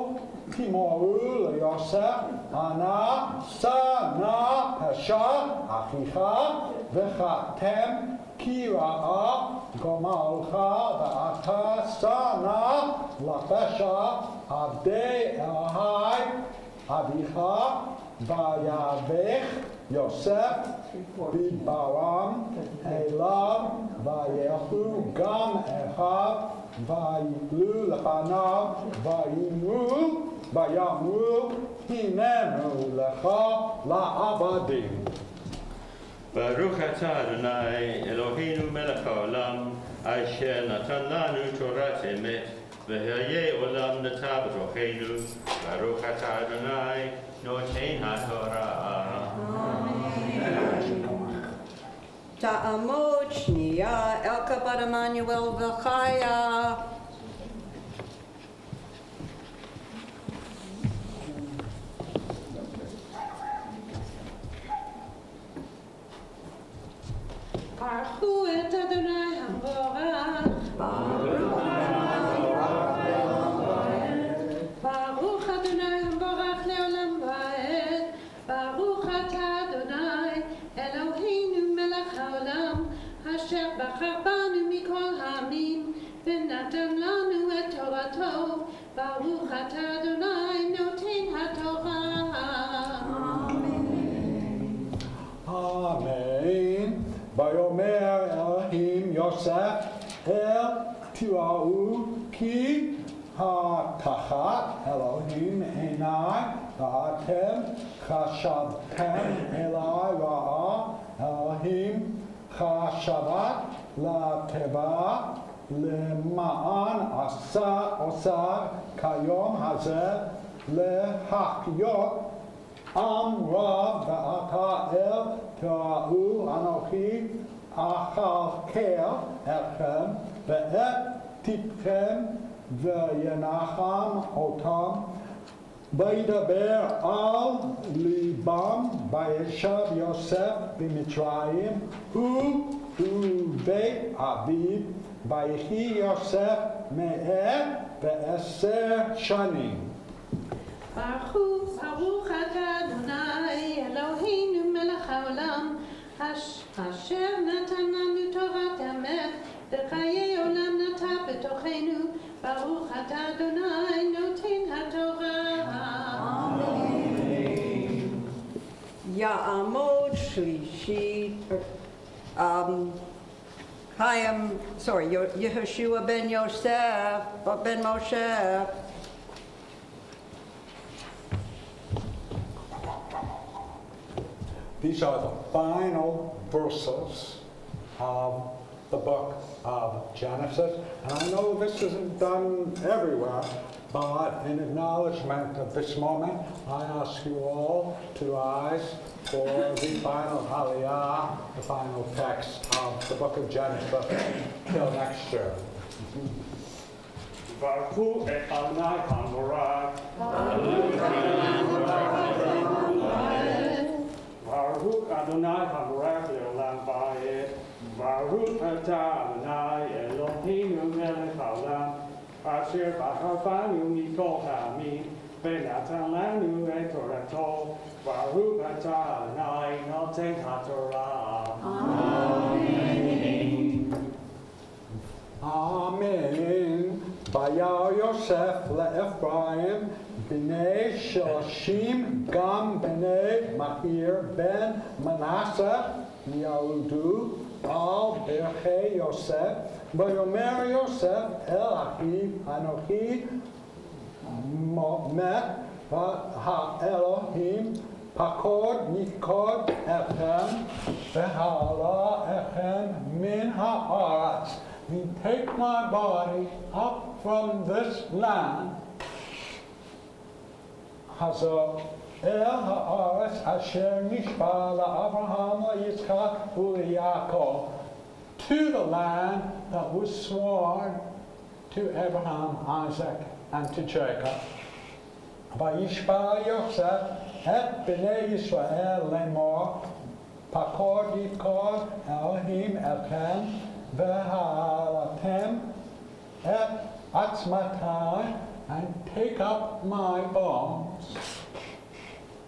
timoru leYosef ana sana pesha achicha v'chatem ki ra'a gomalcha v'ata sana lapesha avdei elahai avicha vayavech Yosef bibaram elav vayechu gam echav vayitlu lefanav vayamru hinenu lecha la'avadim. Baruch atah Adonai Eloheinu melech haolam asher natan lanu Torat emet v'hayeh olam nata b'tocheinu. Baruch atah Adonai noten haTorah. Amen. Ta'amod shniya El Kabad Emmanuel v'chaya. Baruch et Adonai HaMavorach. Baruch Adonai HaMavorach le'olam va'ed. Baruch atah Adonai Eloheinu melech haolam asher bachar banu mikol ha'amim v'natan lanu et Torato. Baruch atah Adonai Amen. Vayomer Elohim Yosef El Tiau Ki HaTachat Elohim Enai Va'atem Chashavtem Elai Ra'a Elohim Chashavat LaTeva Lema'an Osar Kayom Hazeh Lehakyot Am Rav Va'ata El Tiau Anochi Achal Kel Echem Ve'et Tipchem Ve'yenacham Otam Vaydaber Al Libam Vayeshav Yosef B'Mitzrayim Hu Beit Aviv Vayehi Yosef Me'eh Ve'eser Shanim. Baruch atah Adonai Eloheinu melech haolam asher natan lanu torat emet v'chayei olam nata b'tochenu. Baruch atah Adonai noten haTorah. Amen. Ya'amod Shlishi. Yehoshua ben Yosef ben Moshe. These are the final verses of the book of Genesis. And I know this isn't done everywhere, but in acknowledgement of this moment, I ask you all to rise for the final aliyah, the final text of the book of Genesis, till next year. Baruch Adonai HaMorach. Baruch Adonai HaMorach Le'olam Va'ed. Baruch atah Adonai Eloheinu melech haolam asher b'chavanu mikol ha'amim v'natan lanu et Torato. Baruch atah Adonai noten haTorah. Amen. Amen. Vayar Yosef le'Ephraim b'nei Shoshim gam b'nei Machir ben Manasseh Yahudu al berchei Yosef vayomer Yosef el achiv anochi met ha'Elohim pakod nikod echem v'ha'ala echem min ha'aretz. Take my body up from this land, Hazor El Haaretz Asher Nishba LaAvraham LaYitzchak ULeYaakov, to the land that was sworn to Abraham, Isaac, and to Jacob. Vayishba Yosef et b'nei Yisrael lemor, pakod yikod Elohim elchem, V'halatem et atzmatai, and take up my bones.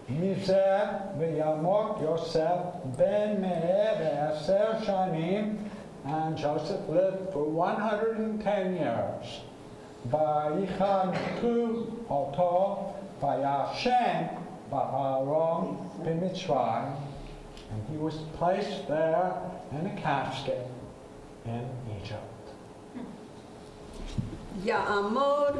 Mizeh v'yamot Yosef ben me'eh ve'eser shanim, and Joseph lived for 110 years. V'yichantu oto v'yashen ba'aron b'Mitzrayim, and he was placed there in a casket in Egypt. Ya'amod,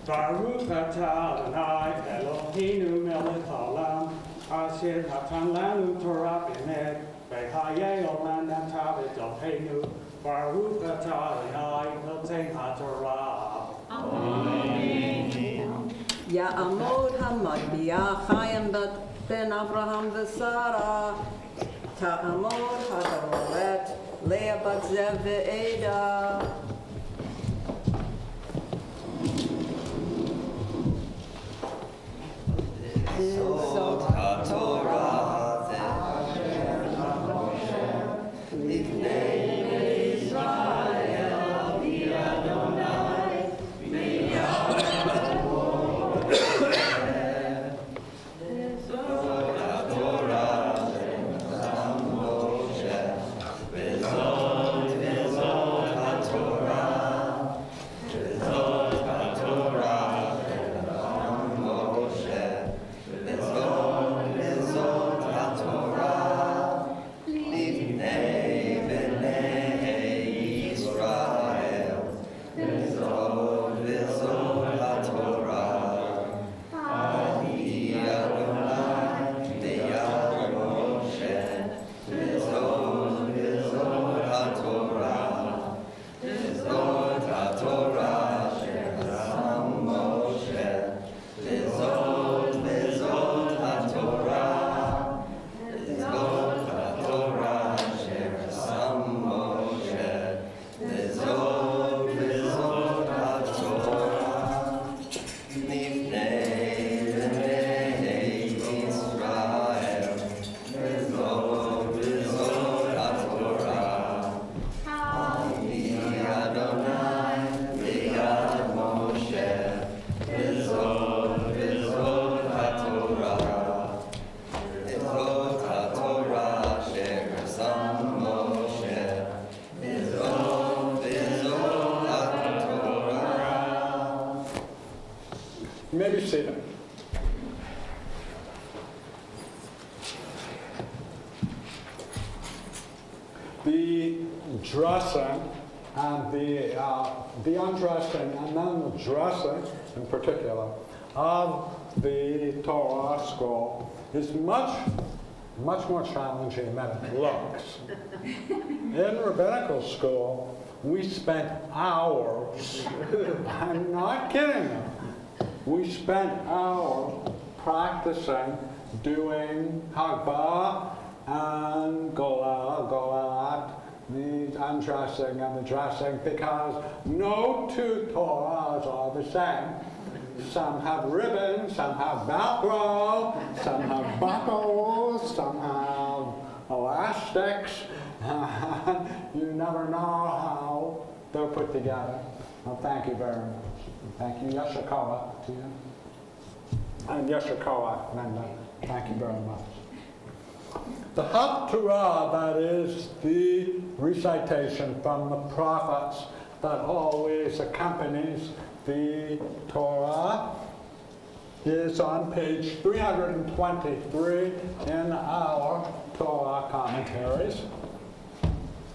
Baruch atah Adonai Eloheinu melech haolam asher natan lanu Torah b'emet v'chayei olam nata b'tochenu. Baruch atah Adonai noten haTorah. Amen. Ya'amod Hamadiyah Chaim ben Avraham v'Sara. Ta'amod Hadaroret Leah bat Zev ve'Eda. Zot HaTorah Livnei Israel V'Adonai V'Zot the dressing and the undressing and then the dressing in particular of the Torah scroll is much more challenging than it looks. In rabbinical school, we spent hours, I'm not kidding you, we spent hours practicing doing Hagbah and Golat, the undressing and the dressing, because no two Torahs are the same. Some have ribbons, some have Velcro, some have buckles, some have elastics. You never know how they're put together. Well, thank you very much. Thank you, Yeshikoah, to you. And Yeshikoah, Linda. Thank you very much. The Haftarah, that is the recitation from the prophets that always accompanies the Torah, is on page 323 in our Torah commentaries.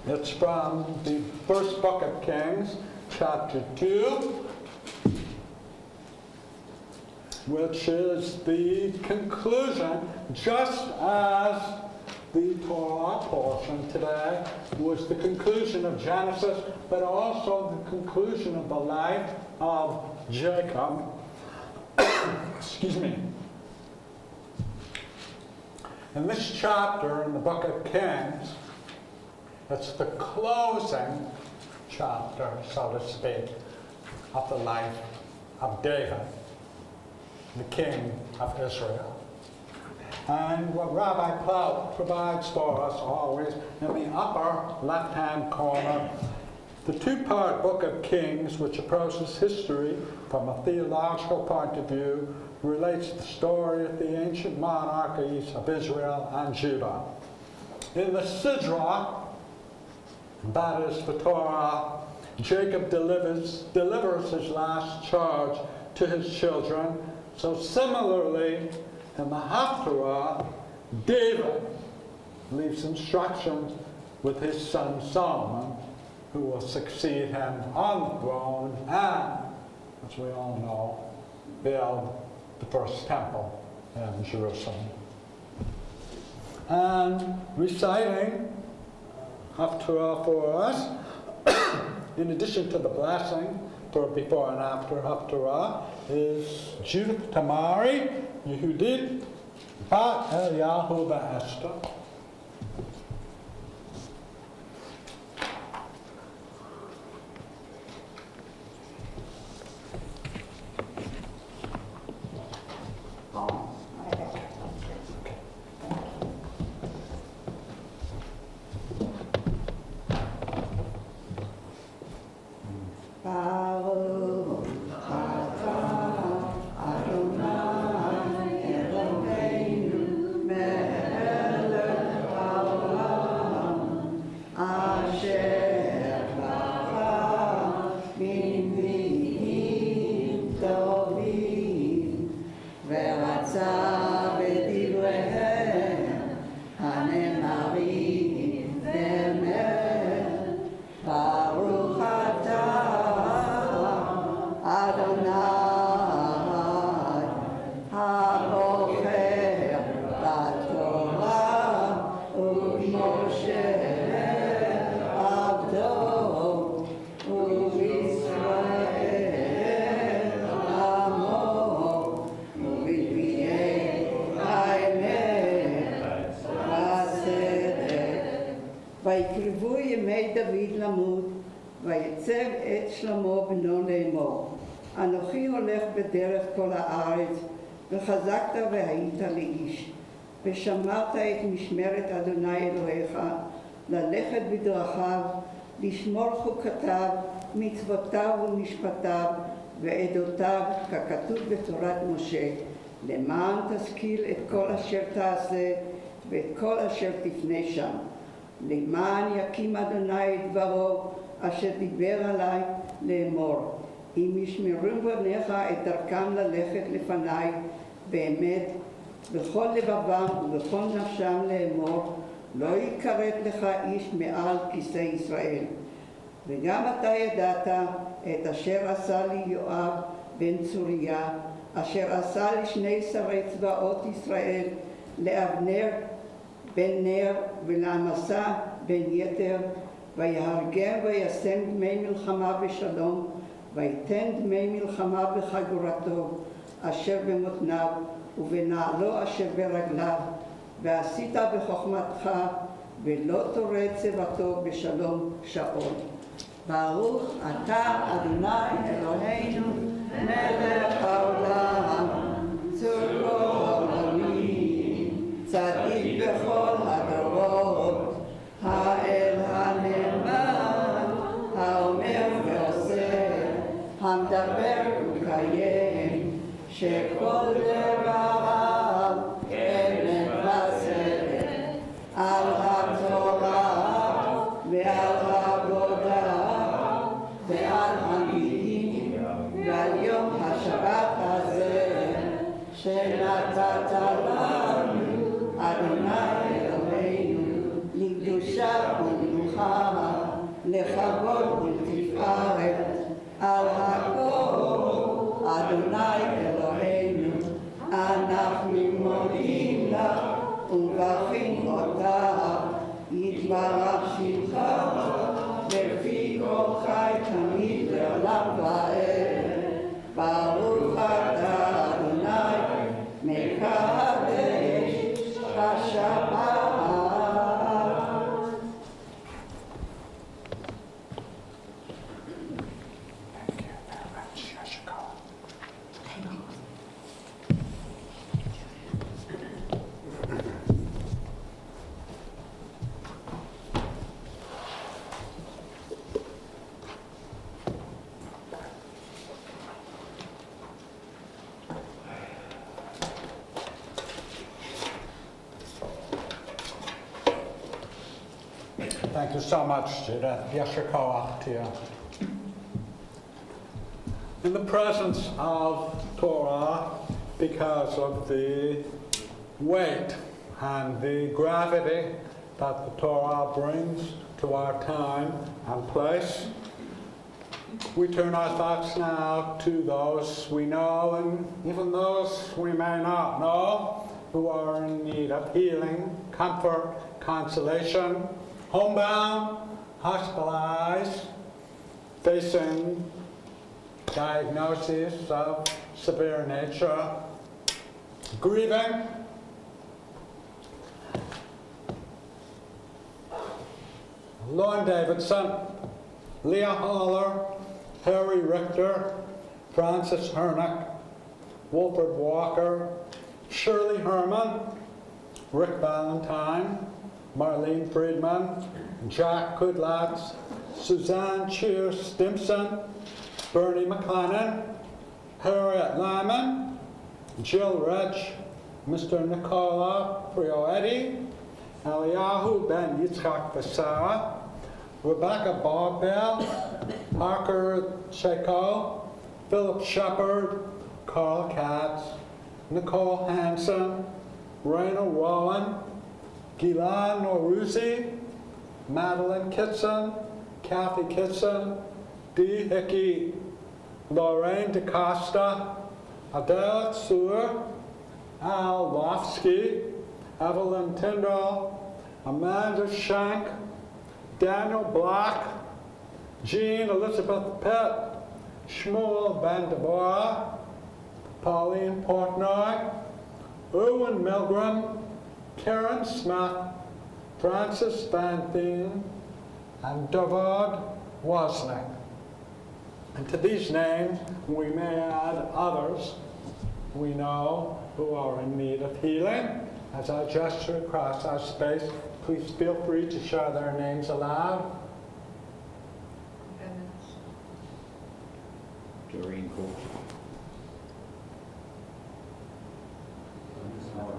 It's from the first book of Kings, chapter 2, which is the conclusion, just as the Torah portion today was the conclusion of Genesis, but also the conclusion of the life of Jacob. Excuse me. In this chapter in the book of Kings, it's the closing chapter, so to speak, of the life of David, the king of Israel. And what Rabbi Plout provides for us always in the upper left-hand corner, the two-part book of Kings, which approaches history from a theological point of view, relates the story of the ancient monarchies of Israel and Judah. In the Sidra, that is the Torah, Jacob delivers his last charge to his children. So similarly, in the Haftarah, David leaves instructions with his son Solomon, who will succeed him on the throne and, as we all know, build the first temple in Jerusalem. And reciting Haftarah for us, in addition to the blessing for before and after Haftarah, is Judith Tamari, Yehudit, Bat Eliyahu Ba'esther. ויקרבו ימי דוד למות, ויצב את שלמה בנו לאמור, אנוכי הולך בדרך כל הארץ, וחזקת והיית לאיש, ושמרת את משמרת אדוני אלוהיך, ללכת בדרכיו, לשמור חוקותיו, מצוותיו ומשפטיו, ועדותיו, ככתוב בתורת משה, למען תשכיל את כל אשר תעשה, ואת כל אשר תפנה שם. למען יקים אדוני את דברו, אשר דיבר עלי לאמור. אם ישמרו בניך את דרכם ללכת לפני, באמת, בכל לבבם ובכל נפשם לאמור, לא יכרת לך איש מעל כיסא ישראל. וגם אתה ידעת את אשר עשה לי יואב בן צוריה, אשר עשה לשני שרי צבאות ישראל, לאבנר בן נר ולעמסה בן יתר, ויהרגם וישם דמי מלחמה בשלום, ויתן דמי מלחמה בחגורתו אשר במותניו ובנעלו אשר ברגליו, ועשית בחוכמתך ולא תורד צבתו בשלום שאול. ברוך אתה אדוני אלוהינו מלך העולם, צור כל העולמים, צדיק בכל הדורות, האל הנאמן, האומר ועושה, המדבר ומקיים, שכל דבריו אמת וצדק, על התורה ועל העבודה ועל המילים ועל יום השבת הזה שנתת לנו, אדוני אלוהינו, לקדושה ומנוחה, לכבוד ולתפארת, על הכל, אדוני אלוהינו, אנחנו מודים לך ומברכים אותך, יתברך שמך לפי כל חי תמיד לעולם ועד. ברוך אתה אדוני מקדש השבת. Thank you so much, Judith. Yasher koach to you. In the presence of Torah, because of the weight and the gravity that the Torah brings to our time and place, we turn our thoughts now to those we know and even those we may not know who are in need of healing, comfort, consolation, homebound, hospitalized, facing diagnoses of severe nature, grieving. Lauren Davidson, Leah Haller, Harry Richter, Francis Hernick, Wolford Walker, Shirley Herman, Rick Valentine, Marlene Friedman, Jack Kudlatz, Suzanne Cheer Stimson, Bernie McLennan, Harriet Lyman, Jill Rich, Mr. Nicola Prioetti, Eliyahu Ben Yitzchak Basara, Rebecca Barbell, Parker Cheko, Philip Shepard, Carl Katz, Nicole Hansen, Raina Rowan, Gilad Noruzi, Madeline Kitson, Kathy Kitson, Dee Hickey, Lorraine DeCosta, Adele Sewer, Al Lofsky, Evelyn Tyndall, Amanda Shank, Daniel Black, Jean Elizabeth Pitt, Shmuel Van Deborah, Pauline Portnoy, Erwin Milgram, Karen Smith, Francis Van Thien, and Davod Wozniak. And to these names, we may add others we know who are in need of healing. As I gesture across our space, please feel free to share their names aloud. Doreen Coach. Shall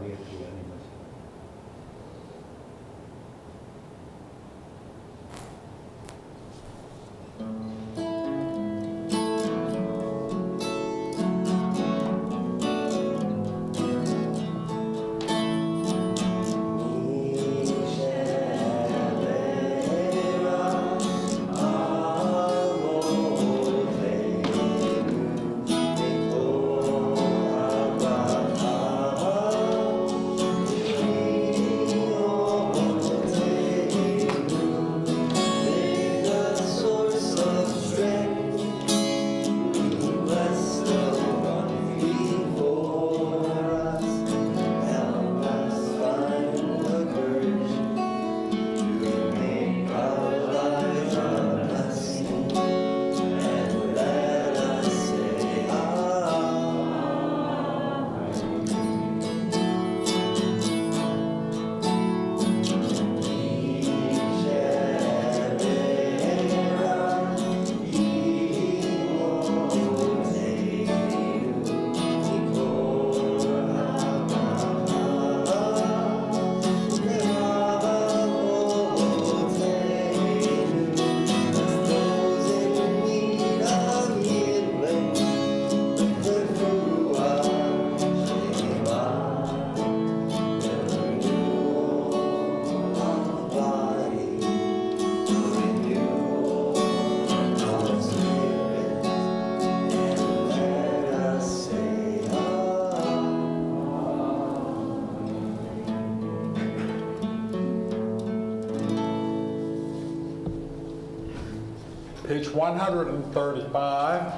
page 135.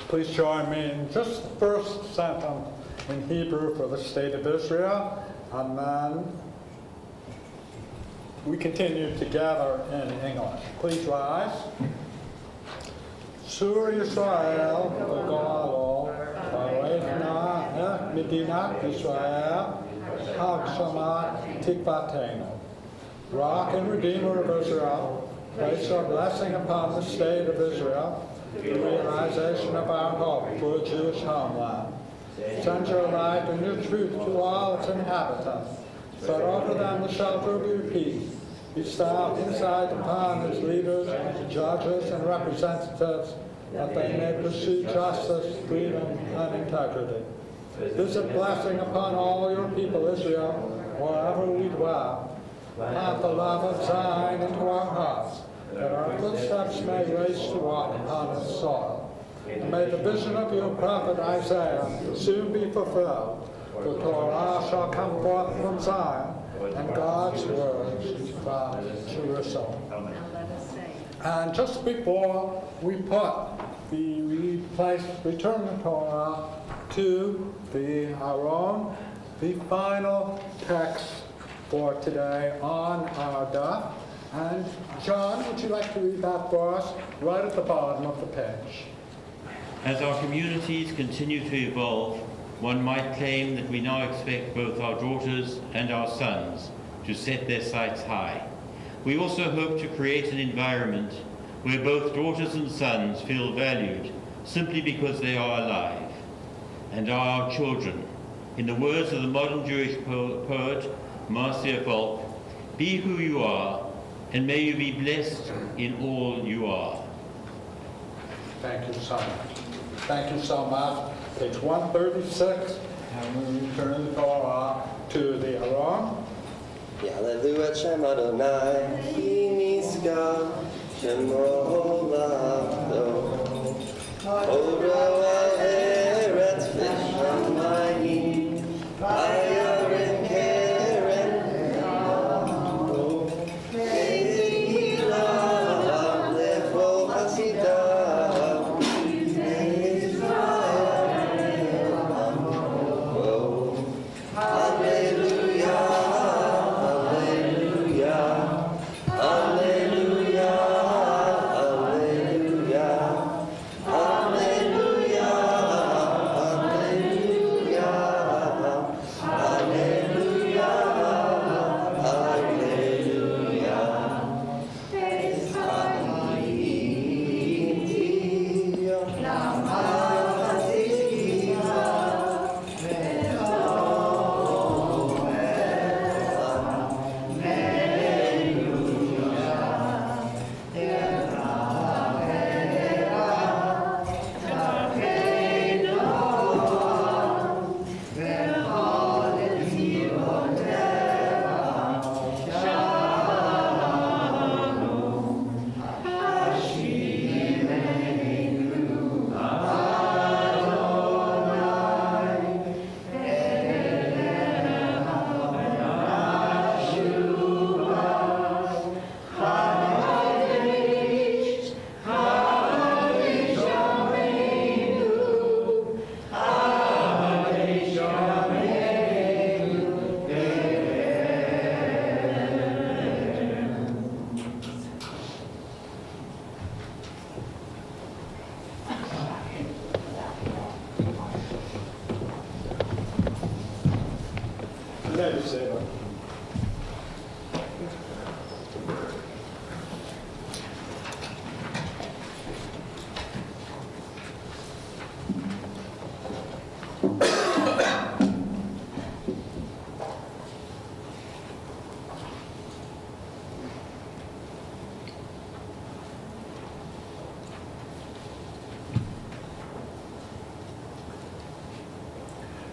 Please join me in just the first sentence in Hebrew for the state of Israel, and then we continue together in English. Please rise. Sur Yisrael, Galo, Baretna, Medina, Israel, Hagshama, Tikvatenu. Rock and Redeemer of Israel, place your blessing upon the state of Israel, the realization of our hope for a Jewish homeland. Send your light and your truth to all its inhabitants. Set over them the shelter of your peace. Bestow insight upon its leaders, judges, and representatives, that they may pursue justice, freedom, and integrity. Visit blessing upon all your people, Israel, wherever we dwell. Plant the love of Zion into our hearts, that our footsteps may race to walk upon its soil. And may the vision of your prophet Isaiah soon be fulfilled. The Torah shall come forth from Zion, and God's words from Jerusalem. And just before we return the Torah to the Aron, the final text for today on our daf. And John, would you like to read that for us right at the bottom of the page? As our communities continue to evolve, one might claim that we now expect both our daughters and our sons to set their sights high. We also hope to create an environment where both daughters and sons feel valued simply because they are alive and are our children. In the words of the modern Jewish poet Marcia Volk, be who you are, and may you be blessed in all you are. Thank you so much. Thank you so much. Page 136, and we return the Torah to the Aron. Ya'alelu et Shem Adonai, ki niska shemo olamdo. Odo ha'eretz v'shamayim, v'yarim keren v'amo. Ve'yilah lechol hasidav, Israel amo. Hallelujah.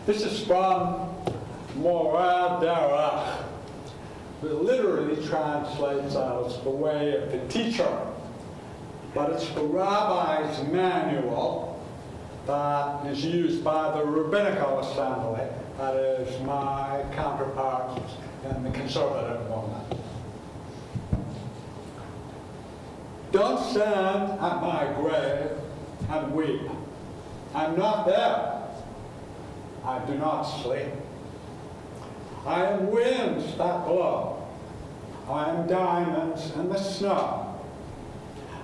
This is from Morad Darach. It literally translates as the way of the teacher, but it's the rabbi's manual that is used by the Rabbinical Assembly, that is my counterparts in the conservative movement. Don't stand at my grave and weep. I'm not there. I do not sleep. I am winds that blow. I am diamonds in the snow.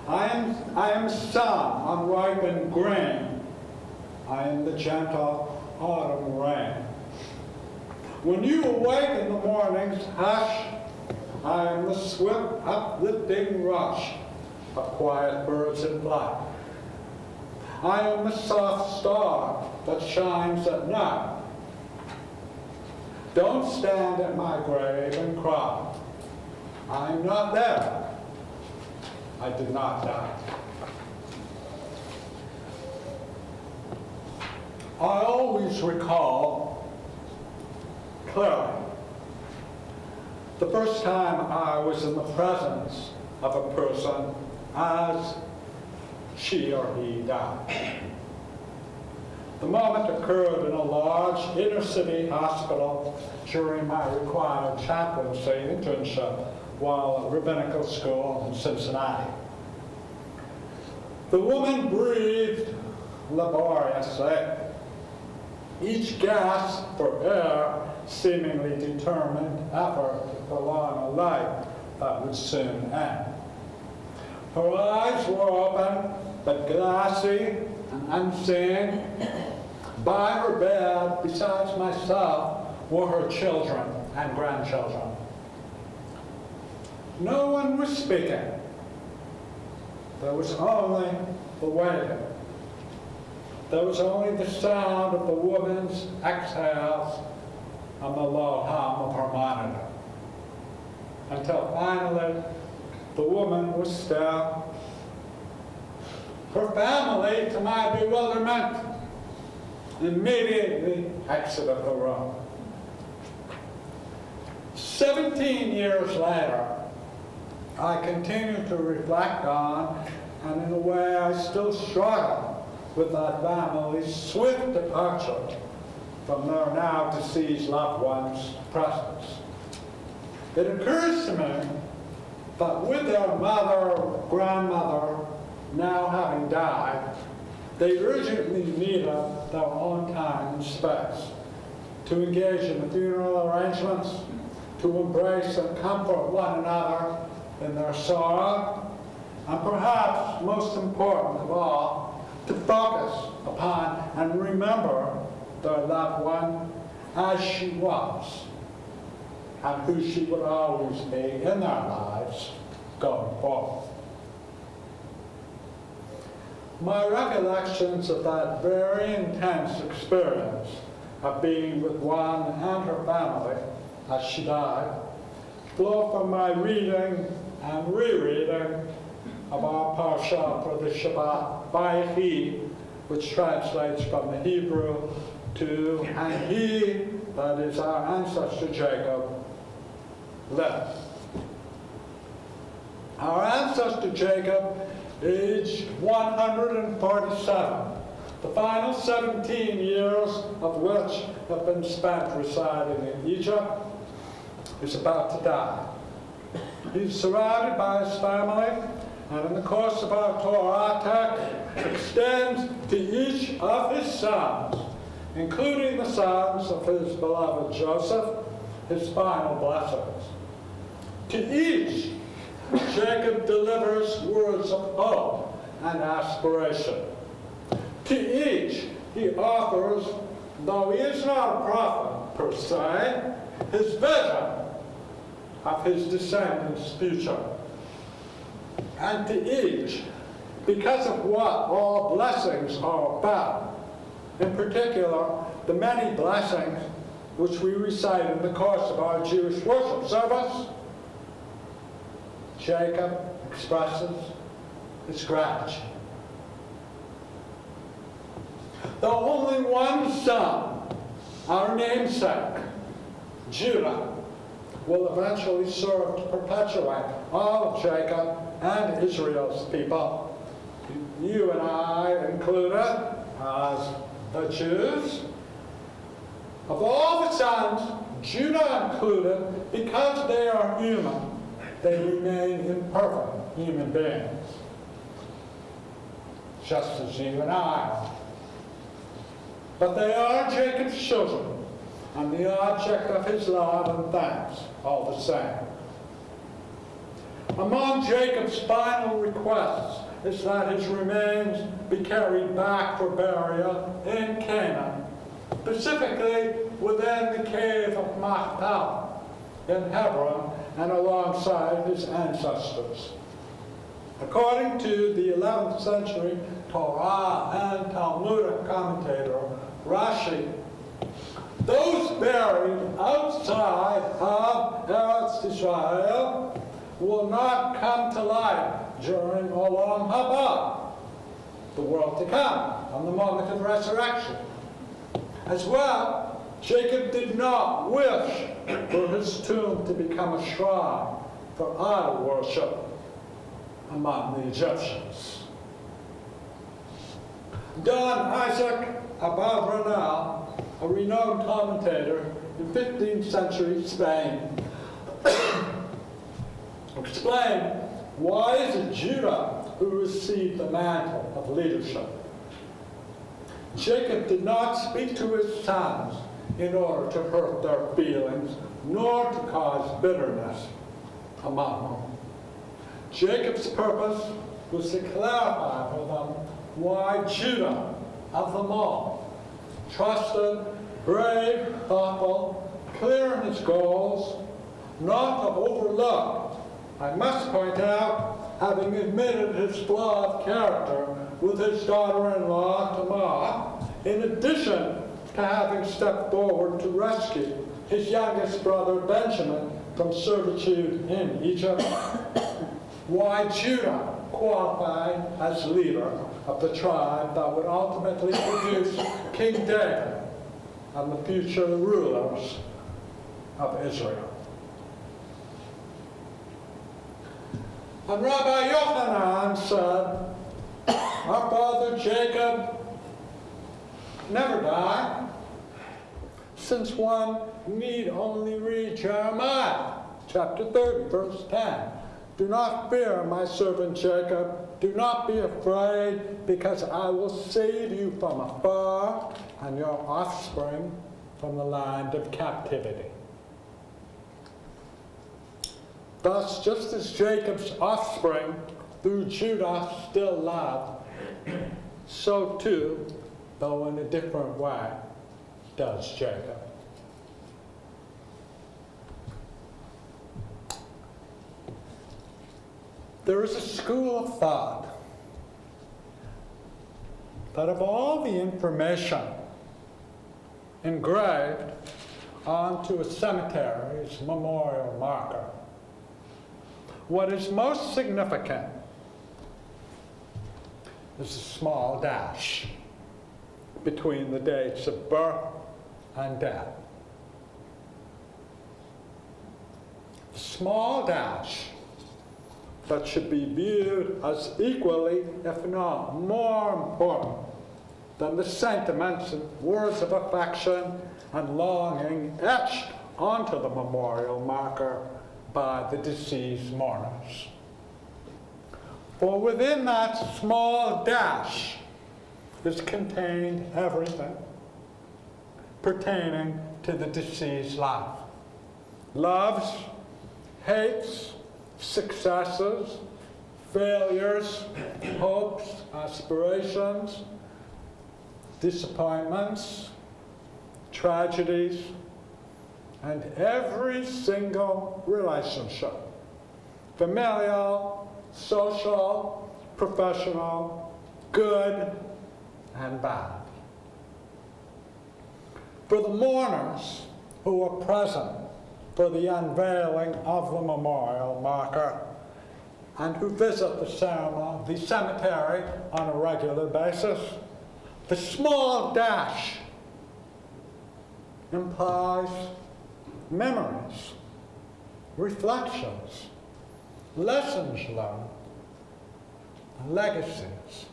I am sun on ripened grain. I am the gentle autumn rain. When you awake in the morning's hush, I am the swift uplifting rush of quiet birds in flight. I am the soft star that shines at night. Don't stand at my grave and cry. I am not there. I did not die. I always recall clearly the first time I was in the presence of a person as she or he died. The moment occurred in a large inner-city hospital during my required chaplaincy internship while at rabbinical school in Cincinnati. The woman breathed laboriously, each gasp for air seemingly determined effort to prolong a life that would soon end. Her eyes were open, but glassy and unseeing. By her bed, besides myself, were her children and grandchildren. No one was speaking. There was only the waiting. There was only the sound of the woman's exhales and the low hum of her monitor. Until finally, the woman was still. Her family, to my bewilderment, immediately exited the room. 17 years later, I continue to reflect on, and in a way I still struggle with that family's swift departure from their now deceased loved one's presence. It occurs to me that with their mother or grandmother now having died, they urgently needed their own time and space to engage in the funeral arrangements, to embrace and comfort one another in their sorrow, and perhaps most important of all, to focus upon and remember their loved one as she was, and who she would always be in their lives going forward. My recollections of that very intense experience of being with one and her family as she died flow from my reading and rereading of our parsha for the Shabbat, Vayechi, which translates from the Hebrew to, and he, that is our ancestor Jacob, lived. Our ancestor Jacob, aged 147, the final 17 years of which have been spent residing in Egypt, is about to die. He's surrounded by his family, and in the course of our Torah text, extends to each of his sons, including the sons of his beloved Joseph, his final blessings. To each, Jacob delivers words of hope and aspiration. To each, he offers, though he is not a prophet per se, his vision of his descendants' future. And to each, because of what all blessings are about, in particular, the many blessings which we recite in the course of our Jewish worship service, Jacob expresses his gratitude. Though only one son, our namesake, Judah, will eventually serve to perpetuate all of Jacob and Israel's people, you and I included, as the Jews. Of all the sons, Judah included, because they are human, they remain imperfect human beings. just as you and I are. But they are Jacob's children, and the object of his love and thanks all the same. Among Jacob's final requests is that his remains be carried back for burial in Canaan, specifically within the cave of Machpelah in Hebron and alongside his ancestors. According to the 11th century Torah and Talmudic commentator Rashi, those buried outside of Eretz Israel will not come to life during Olam Haba, the world to come, on the moment of resurrection. As well, Jacob did not wish for his tomb to become a shrine for idol worship among the Egyptians. Don Isaac Abad-Ranal, a renowned commentator in 15th century Spain, explained why is it Judah who received the mantle of leadership. Jacob did not speak to his sons in order to hurt their feelings, nor to cause bitterness among them. Jacob's purpose was to clarify for them why Judah, of them all, trusted, brave, thoughtful, clear in his goals, not to overlook, I must point out, having admitted his flawed character with his daughter-in-law Tamar, in addition to having stepped forward to rescue his youngest brother Benjamin from servitude in Egypt, why Judah qualified as leader of the tribe that would ultimately produce King David and the future rulers of Israel. And Rabbi Yochanan said, our father Jacob never died, since one need only read Jeremiah, chapter 30, verse 10. Do not fear, my servant Jacob. Do not be afraid, because I will save you from afar and your offspring from the land of captivity. Thus, just as Jacob's offspring through Judah still loved, so too, though in a different way, does Jacob. There is a school of thought that of all the information engraved onto a cemetery's memorial marker, what is most significant is a small dash between the dates of birth and death. A small dash that should be viewed as equally, if not more important, than the sentiments and words of affection and longing etched onto the memorial marker by the deceased mourners. For within that small dash is contained everything pertaining to the deceased life. Loves, hates, successes, failures, hopes, aspirations, disappointments, tragedies, and every single relationship, familial, social, professional, good, and bad. For the mourners who were present for the unveiling of the memorial marker and who visit the cemetery on a regular basis, the small dash implies memories, reflections, lessons learned, and legacies.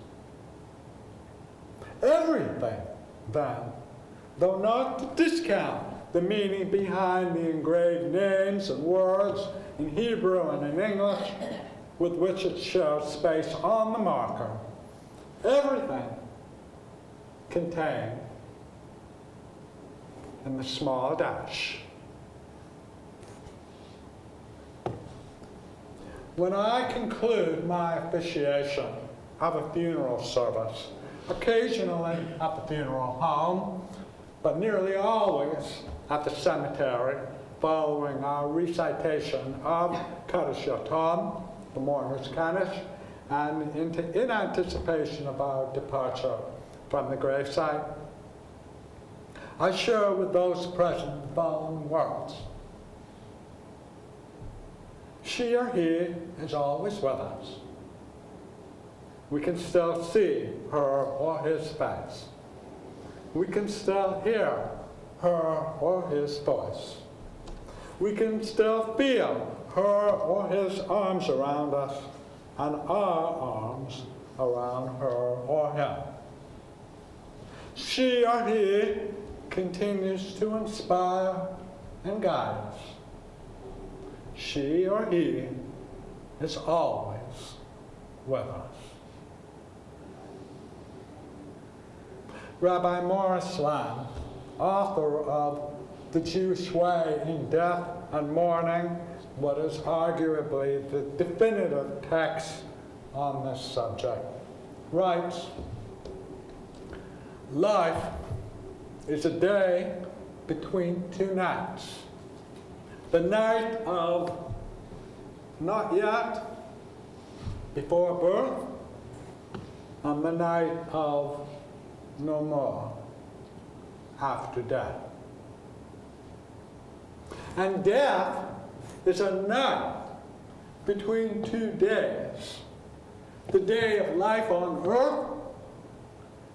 Everything, then, though not to discount the meaning behind the engraved names and words in Hebrew and in English with which it shares space on the marker, everything contained in the small dash. When I conclude my officiation of a funeral service, occasionally at the funeral home, but nearly always at the cemetery, following our recitation of Kaddish Yatom, the mourner's Kaddish, and in anticipation of our departure from the gravesite, I share with those present the following words. She or he is always with us. We can still see her or his face. We can still hear her or his voice. We can still feel her or his arms around us and our arms around her or him. She or he continues to inspire and guide us. She or he is always with us. Rabbi Morris Lamb, author of The Jewish Way in Death and Mourning, what is arguably the definitive text on this subject, writes, life is a day between two nights. The night of not yet, before birth, and the night of no more, after death. And death is a night between 2 days. The day of life on earth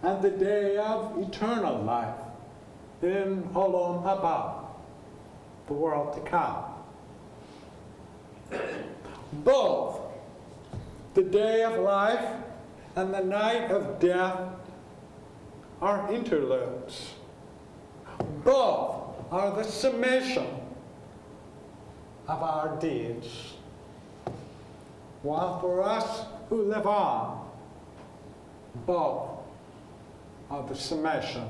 and the day of eternal life in Olam Haba, the world to come. Both the day of life and the night of death are interludes. Both are the summation of our deeds. While for us who live on, both are the summation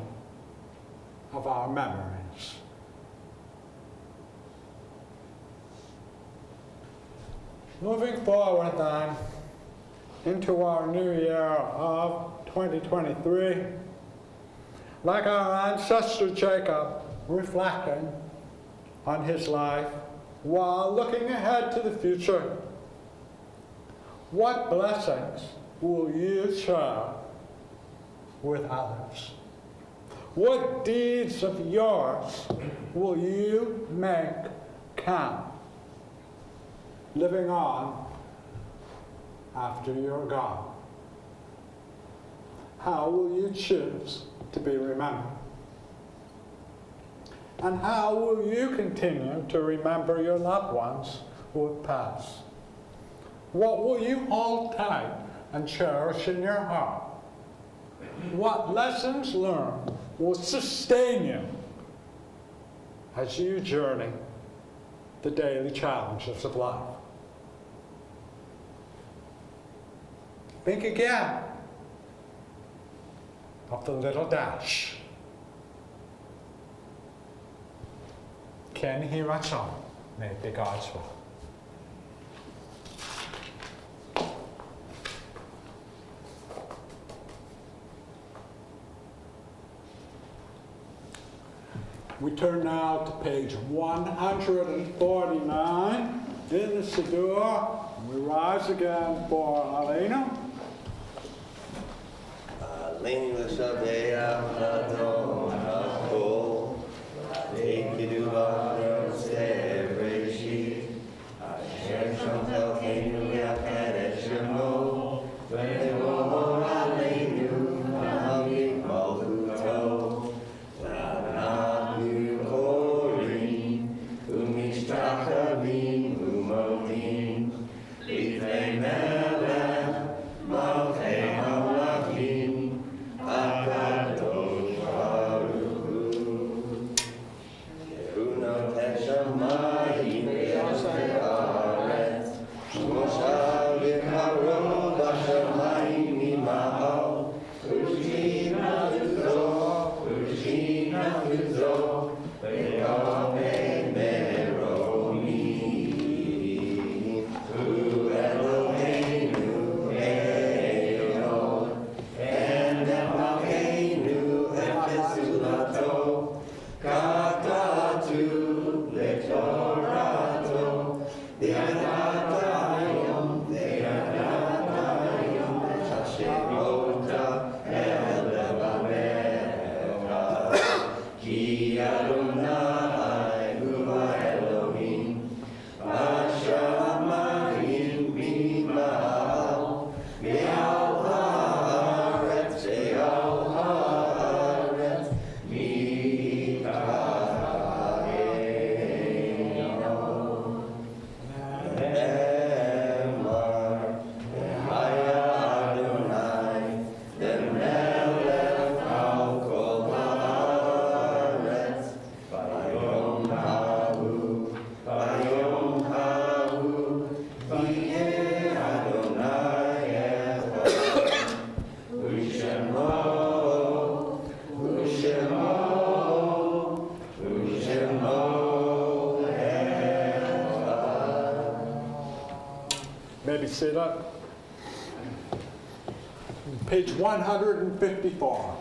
of our memories. Moving forward then into our new year of 2023, like our ancestor Jacob, reflecting on his life while looking ahead to the future, what blessings will you share with others? What deeds of yours will you make count, living on after you're gone? How will you choose to be remembered? And how will you continue to remember your loved ones who have passed? What will you hold tight and cherish in your heart? What lessons learned will sustain you as you journey the daily challenges of life? Think again of the little dash. Ken Hirachon, may it be God's will. We turn now to page 149 in the Siddur. We rise again for Aleinu. Aleinu l'shabeach Adon HaKol, V'kidu b'Roseh Bereshit, Asher shomtelchenu yachad et shemo, V'nevor Aleinu v'hamik malchuto, V'anachnu korim u'mishtachavim u'modim, Lifnei melech malchei hamlachim, Akadosh Baruch Hu. Maybe sit up. Page 154.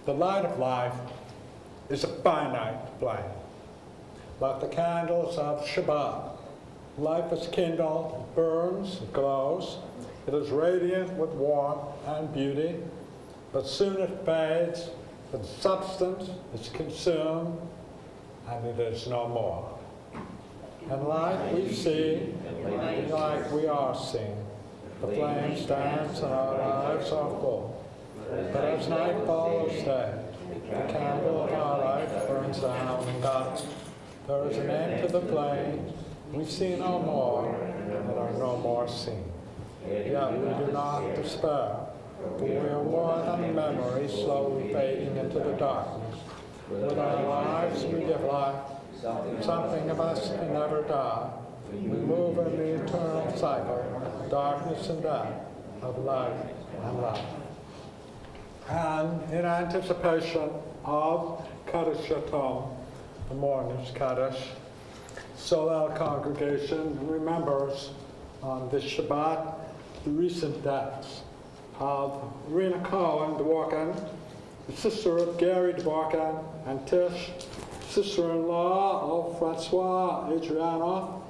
The light of life is a finite flame. Like the candles of Shabbat, life is kindled, burns, glows. It is radiant with warmth and beauty, but soon it fades, the substance is consumed, and it is no more. And like we see, like we are seen, the flame stands and our lives are full. But as night follows day, the candle of our life burns down and dies. There is an end to the flame, we see no more, and are no more seen. Yet we do not despair, for we are more than a memory slowly fading into the darkness. With our lives we give life. Something of us can never die. We move in the eternal cycle of darkness and death, of life and life. And in anticipation of Kaddish Yatom, the mourner's Kaddish, Solel Congregation remembers on this Shabbat the recent deaths of Rena Cohen Dworkin, the sister of Gary Dworkin and Tish, sister-in-law of Francois Adrianoff,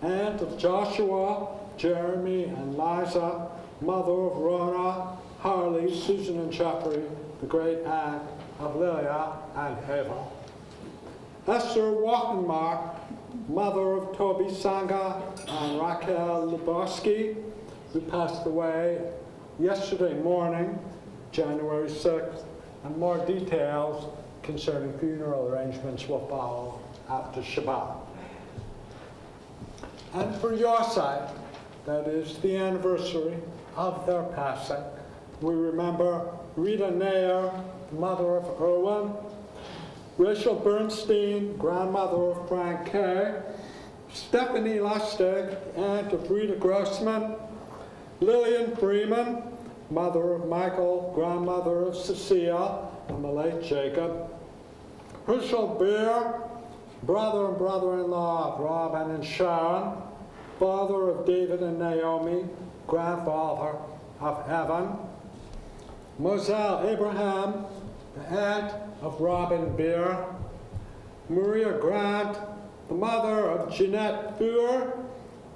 aunt of Joshua, Jeremy, and Liza, mother of Rona, Harley, Susan, and Jeffrey, the great aunt of Lilia and Eva. Esther Walkenmark, mother of Toby Sanga and Raquel Luboski, who passed away yesterday morning, January 6th, and more details concerning funeral arrangements will follow after Shabbat. And for your sake, that is the anniversary of their passing, we remember Rita Nair, mother of Erwin, Rachel Bernstein, grandmother of Frank Kay, Stephanie Lustig, aunt of Rita Grossman, Lillian Freeman, mother of Michael, grandmother of Cecilia, and the late Jacob, Herschel Beer, brother and brother-in-law of Robin and Sharon, father of David and Naomi, grandfather of Evan, Moselle Abraham, the aunt of Robin Beer, Maria Grant, the mother of Jeanette Fuhr,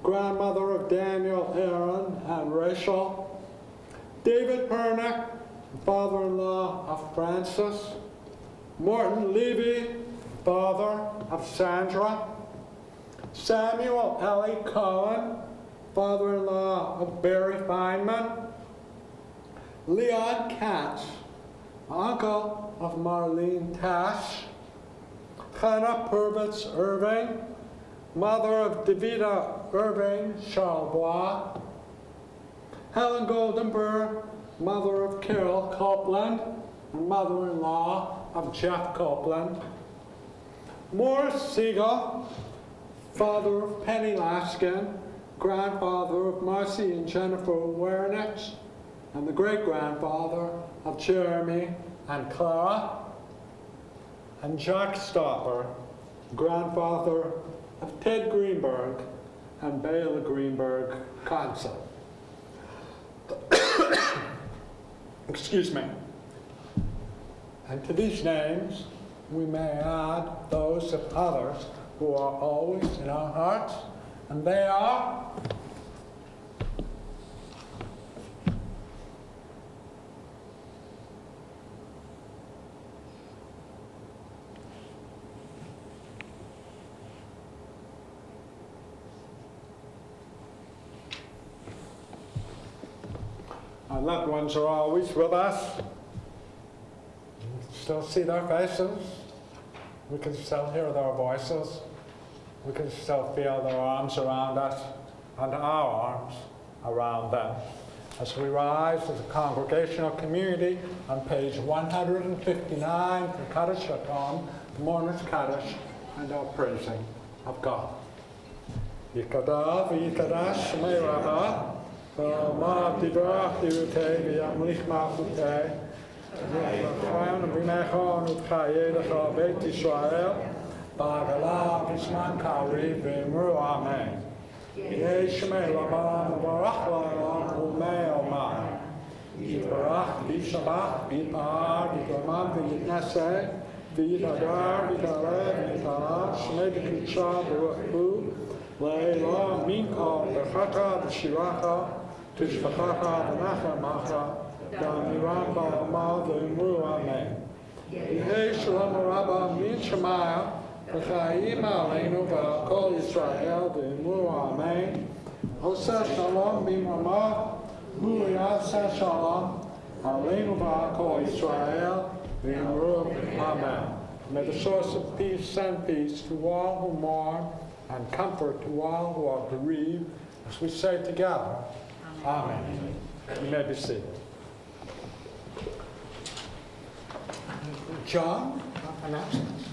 grandmother of Daniel, Aaron, and Rachel, David Pernick, father-in-law of Francis, Morton Levy, father of Sandra, Samuel Ellie Cohen, father-in-law of Barry Feynman, Leon Katz, uncle of Marlene Tash, Hannah Purvitz Irving, mother of Davida Irving Charlebois, Helen Goldenberg, mother of Carol Copeland, and mother-in-law of Jeff Copeland, Morris Siegel, father of Penny Laskin, grandfather of Marcy and Jennifer Wernix, and the great-grandfather of Jeremy and Clara, and Jack Stopper, grandfather of Ted Greenberg and Bela Greenberg, consul. Excuse me. And to these names, we may add those of others who are always in our hearts, and they are our loved ones are always with us. Still see their faces. We can still hear their voices. We can still feel their arms around us and our arms around them. As we rise as a congregational community on page 159 for Kaddish Atom, the Mourner's Kaddish, and our praising of God. Yikadav Yikadash Shmei Rabbah Ma Tibrach Dirutei V'Yamlich Malchutei V'Chayim V'Nechon U'Chayei L'Chol Beit Yisrael Ba'Gala V'Zman Kari V'Imru Amen Yeh Shmei Rabbah M'Barach L'Olam U'Mei Omar Yitbarach V'Shabbat V'Yitmar V'Yitlamam V'Yitnaseh V'Yitadar V'Yitarev V'Yitala Shmei V'Kutcha V'Ruchu Le'Elah Minkol V'Chata V'Shiracha Tishpachacha V'Nachamacha Da'amiram Ba'Ama V'Imru Amen Yehei Shalom Rabbah Min Shemaya V'Chayim Aleinu V'Kol Yisrael V'Imru Amen Oseh Shalom B'Mamah Hu Yaseh Shalom Aleinu V'Kol Yisrael V'Imru Amen. May the source of peace send peace to all who mourn and comfort to all who are bereaved, as we say together. Amen. You may be seated. John, announcements.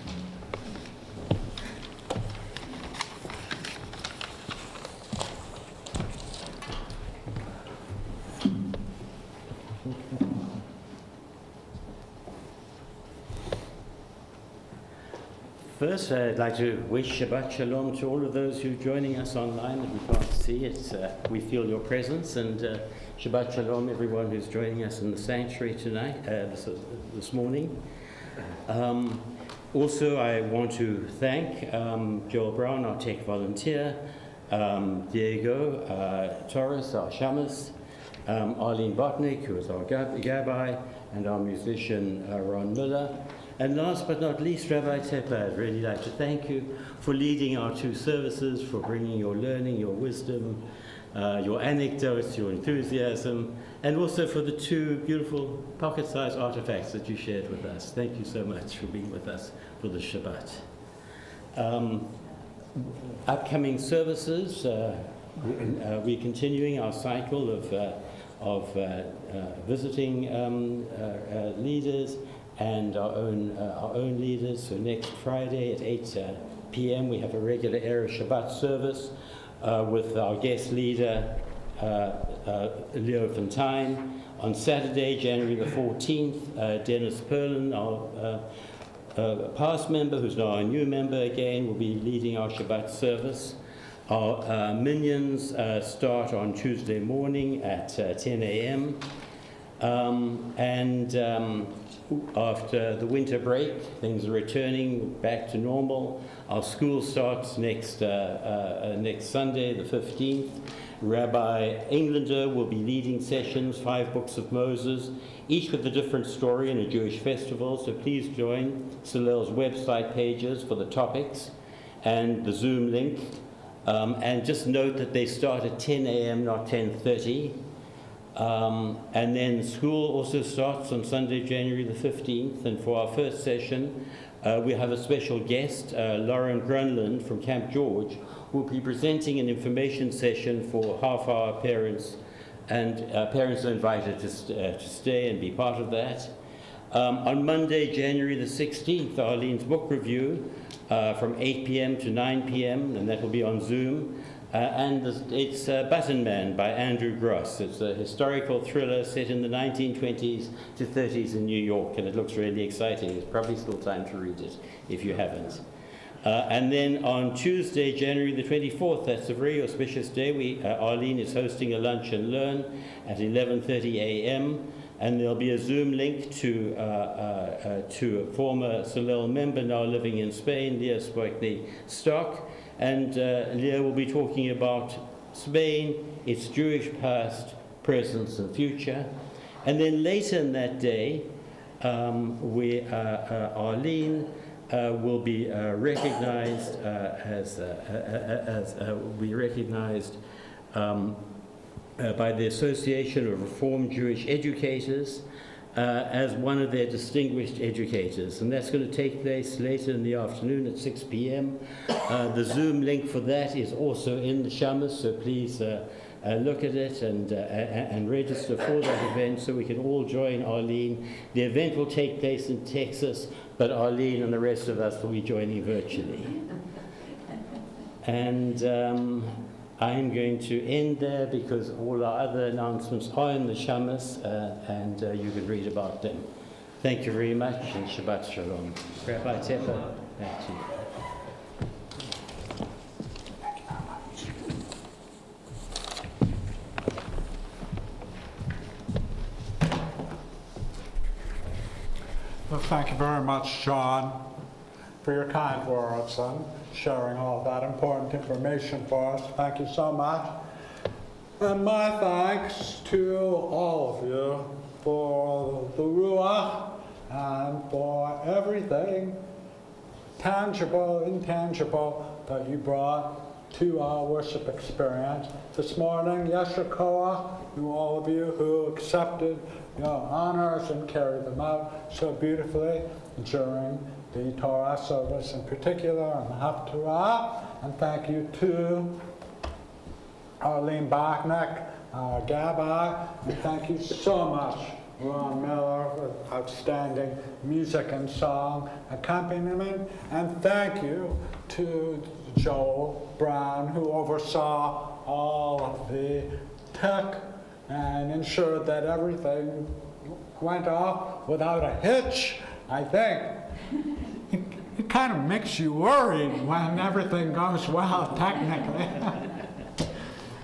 First, I'd like to wish Shabbat Shalom to all of those who are joining us online that we can't see. We feel your presence, and Shabbat Shalom everyone who's joining us in the sanctuary tonight, this morning. Also, I want to thank Joel Brown, our tech volunteer, Diego Torres, our shamus, Arlene Botnick, who is our gabbai, and our musician Ron Miller. And last but not least, Rabbi Tepper, I'd really like to thank you for leading our two services, for bringing your learning, your wisdom, your anecdotes, your enthusiasm, and also for the two beautiful pocket-sized artifacts that you shared with us. Thank you so much for being with us for the Shabbat. Upcoming services, we're continuing our cycle of visiting leaders and our own leaders. So next Friday at 8 p.m. we have a regular Erev Shabbat service with our guest leader, Leo Fontaine. On Saturday, January the 14th, Dennis Perlin, our past member, who's now a new member again, will be leading our Shabbat service. Our minions start on Tuesday morning at 10 a.m. After the winter break, things are returning back to normal. Our school starts next Sunday, the 15th. Rabbi Englander will be leading sessions, 5 books of Moses, each with a different story in a Jewish festival. So please join Solel's website pages for the topics and the Zoom link. And just note that they start at 10 a.m., not 10:30. And then school also starts on Sunday, January the 15th. And for our first session, we have a special guest, Lauren Grunland from Camp George, who will be presenting an information session for half-hour parents. And parents are invited to stay and be part of that. On Monday, January the 16th, Arlene's book review from 8 p.m. to 9 p.m., and that will be on Zoom. And it's Button Man by Andrew Gross. It's a historical thriller set in the 1920s to 30s in New York, and it looks really exciting. There's probably still time to read it if you haven't. And then on Tuesday, January the 24th, that's a very auspicious day, Arlene is hosting a lunch and learn at 11:30 a.m. and there'll be a Zoom link to a former Solel member now living in Spain, Leah Stock, and Leah will be talking about Spain, its Jewish past, present, and future. And then later in that day, Arlene will be recognized by the Association of Reformed Jewish Educators as one of their distinguished educators. And that's going to take place later in the afternoon at 6 p.m. The Zoom link for that is also in the Shamas, so please look at it and register for that event so we can all join Arlene. The event will take place in Texas, but Arlene and the rest of us will be joining virtually. And I'm going to end there because all our other announcements are in the Shamas, and you can read about them. Thank you very much, and Shabbat Shalom. Rabbi Tepper, back to you. Well, thank you very much, John, for your kind words and sharing all that important information for us. Thank you so much. And my thanks to all of you for the Ruach and for everything tangible, intangible that you brought to our worship experience this morning. Yesher Koach to all of you who accepted your honors and carried them out so beautifully during the Torah service in particular and the Haftarah. And thank you to Arlene Bachnick, our Gabbai, and thank you so much, Ron Miller, for outstanding music and song accompaniment. And thank you to Joel Brown, who oversaw all of the tech and ensured that everything went off without a hitch, I think. It kind of makes you worried when everything goes well, technically.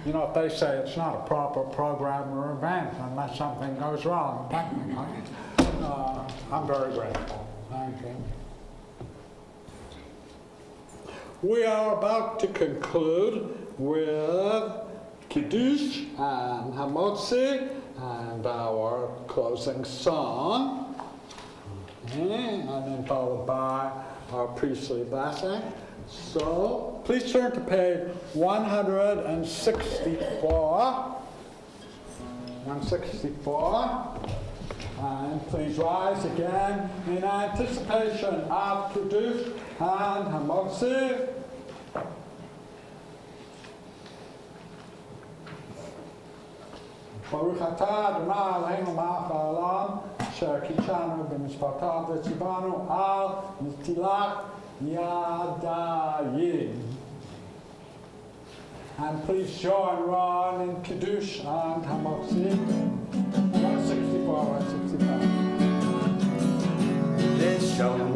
You know, if they say it's not a proper program or event unless something goes wrong, technically. I'm very grateful. Thank you. We are about to conclude with Kiddush and Hamotzi and our closing song. And then followed by our priestly blessing. So please turn to page 164. 164. And please rise again in anticipation of Kiddush and Hamotzi. Baruch atah Adonai Eloheinu melech haolam asher kidshanu b'mishpatav v'tzivanu al nitilat yadayim. And please join Ron in Kiddush and Hamotzi. 164, 165. Israel.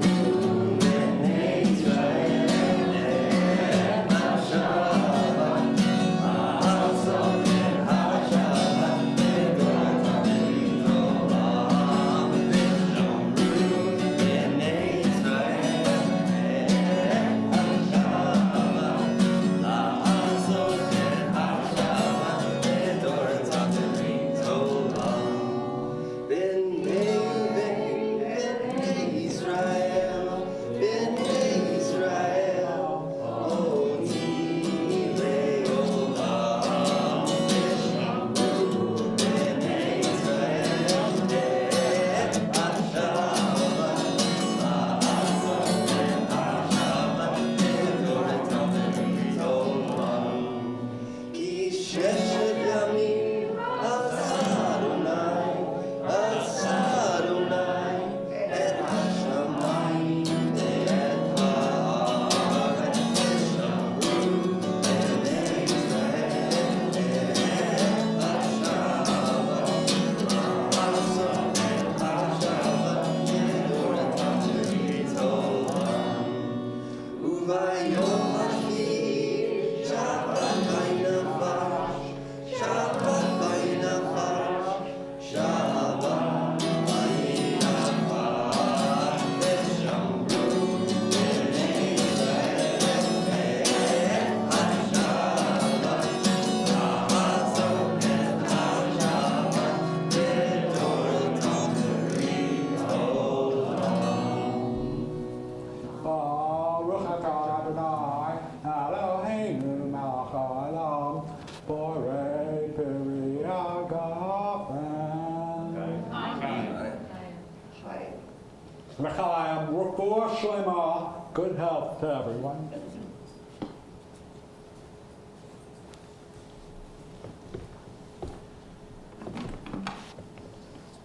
Shlema. Good health to everyone.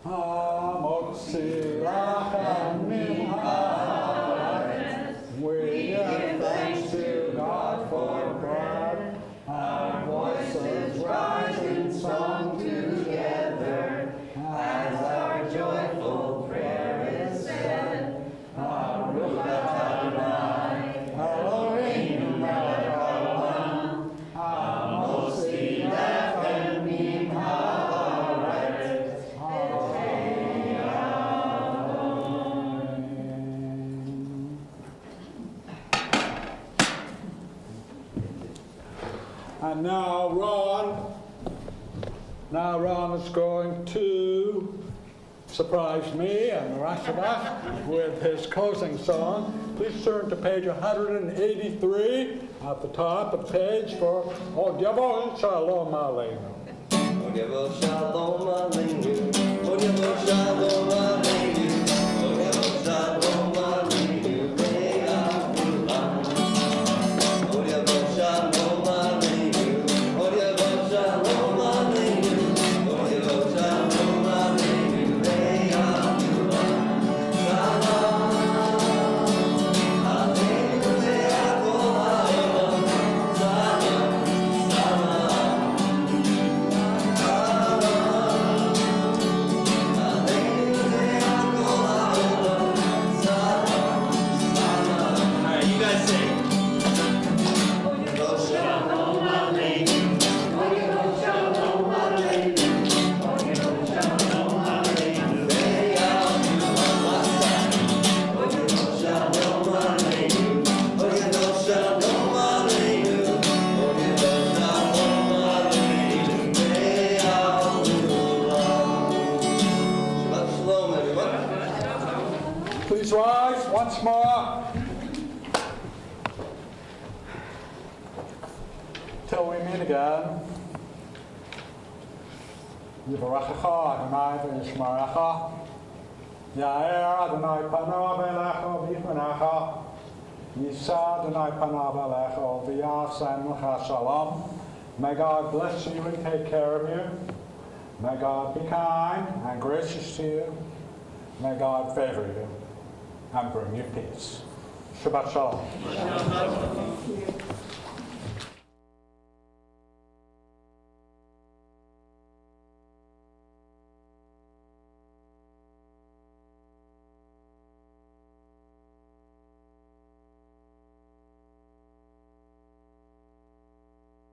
Hamotzi lachem min haaretz. We give thanks to God for bread. Our voices rise in song together as our joyful prayer is said. Baruch Adonai, Eloheinu melech haolam, hamotzi lechem min haaretz. And now Ron is going to surprise me and the rest of us with his closing song. Please turn to page 183 at the top of the page for Odiyavo Shalom Aleinu. Odiyavo Shalom Aleinu. Odiyavo Shalom Aleinu. Odiyavo Shalom Aleinu. Ve'avulam. Odiyavo Shalom Aleinu. Odiyavo Shalom Aleinu. Odiyavo Shalom Aleinu. Ve'avulam. Shalom Aleinu ve'akol ha'olam. Shalom, you guys sing. Shalom Aleinu. Shalom Aleinu. Shalom Aleinu. Shalom Aleinu. Shalom Aleinu. Shabbat shalom, everyone. Please rise once more. Till we meet again. Yivarechecha Adonai v'yishmerecha. Ya'er Adonai panav elecha v'yichnecha. Yisa Adonai panav elecha v'yasem lecha shalom. May God bless you and take care of you. May God be kind and gracious to you. May God favor you and bring you peace. Shabbat shalom.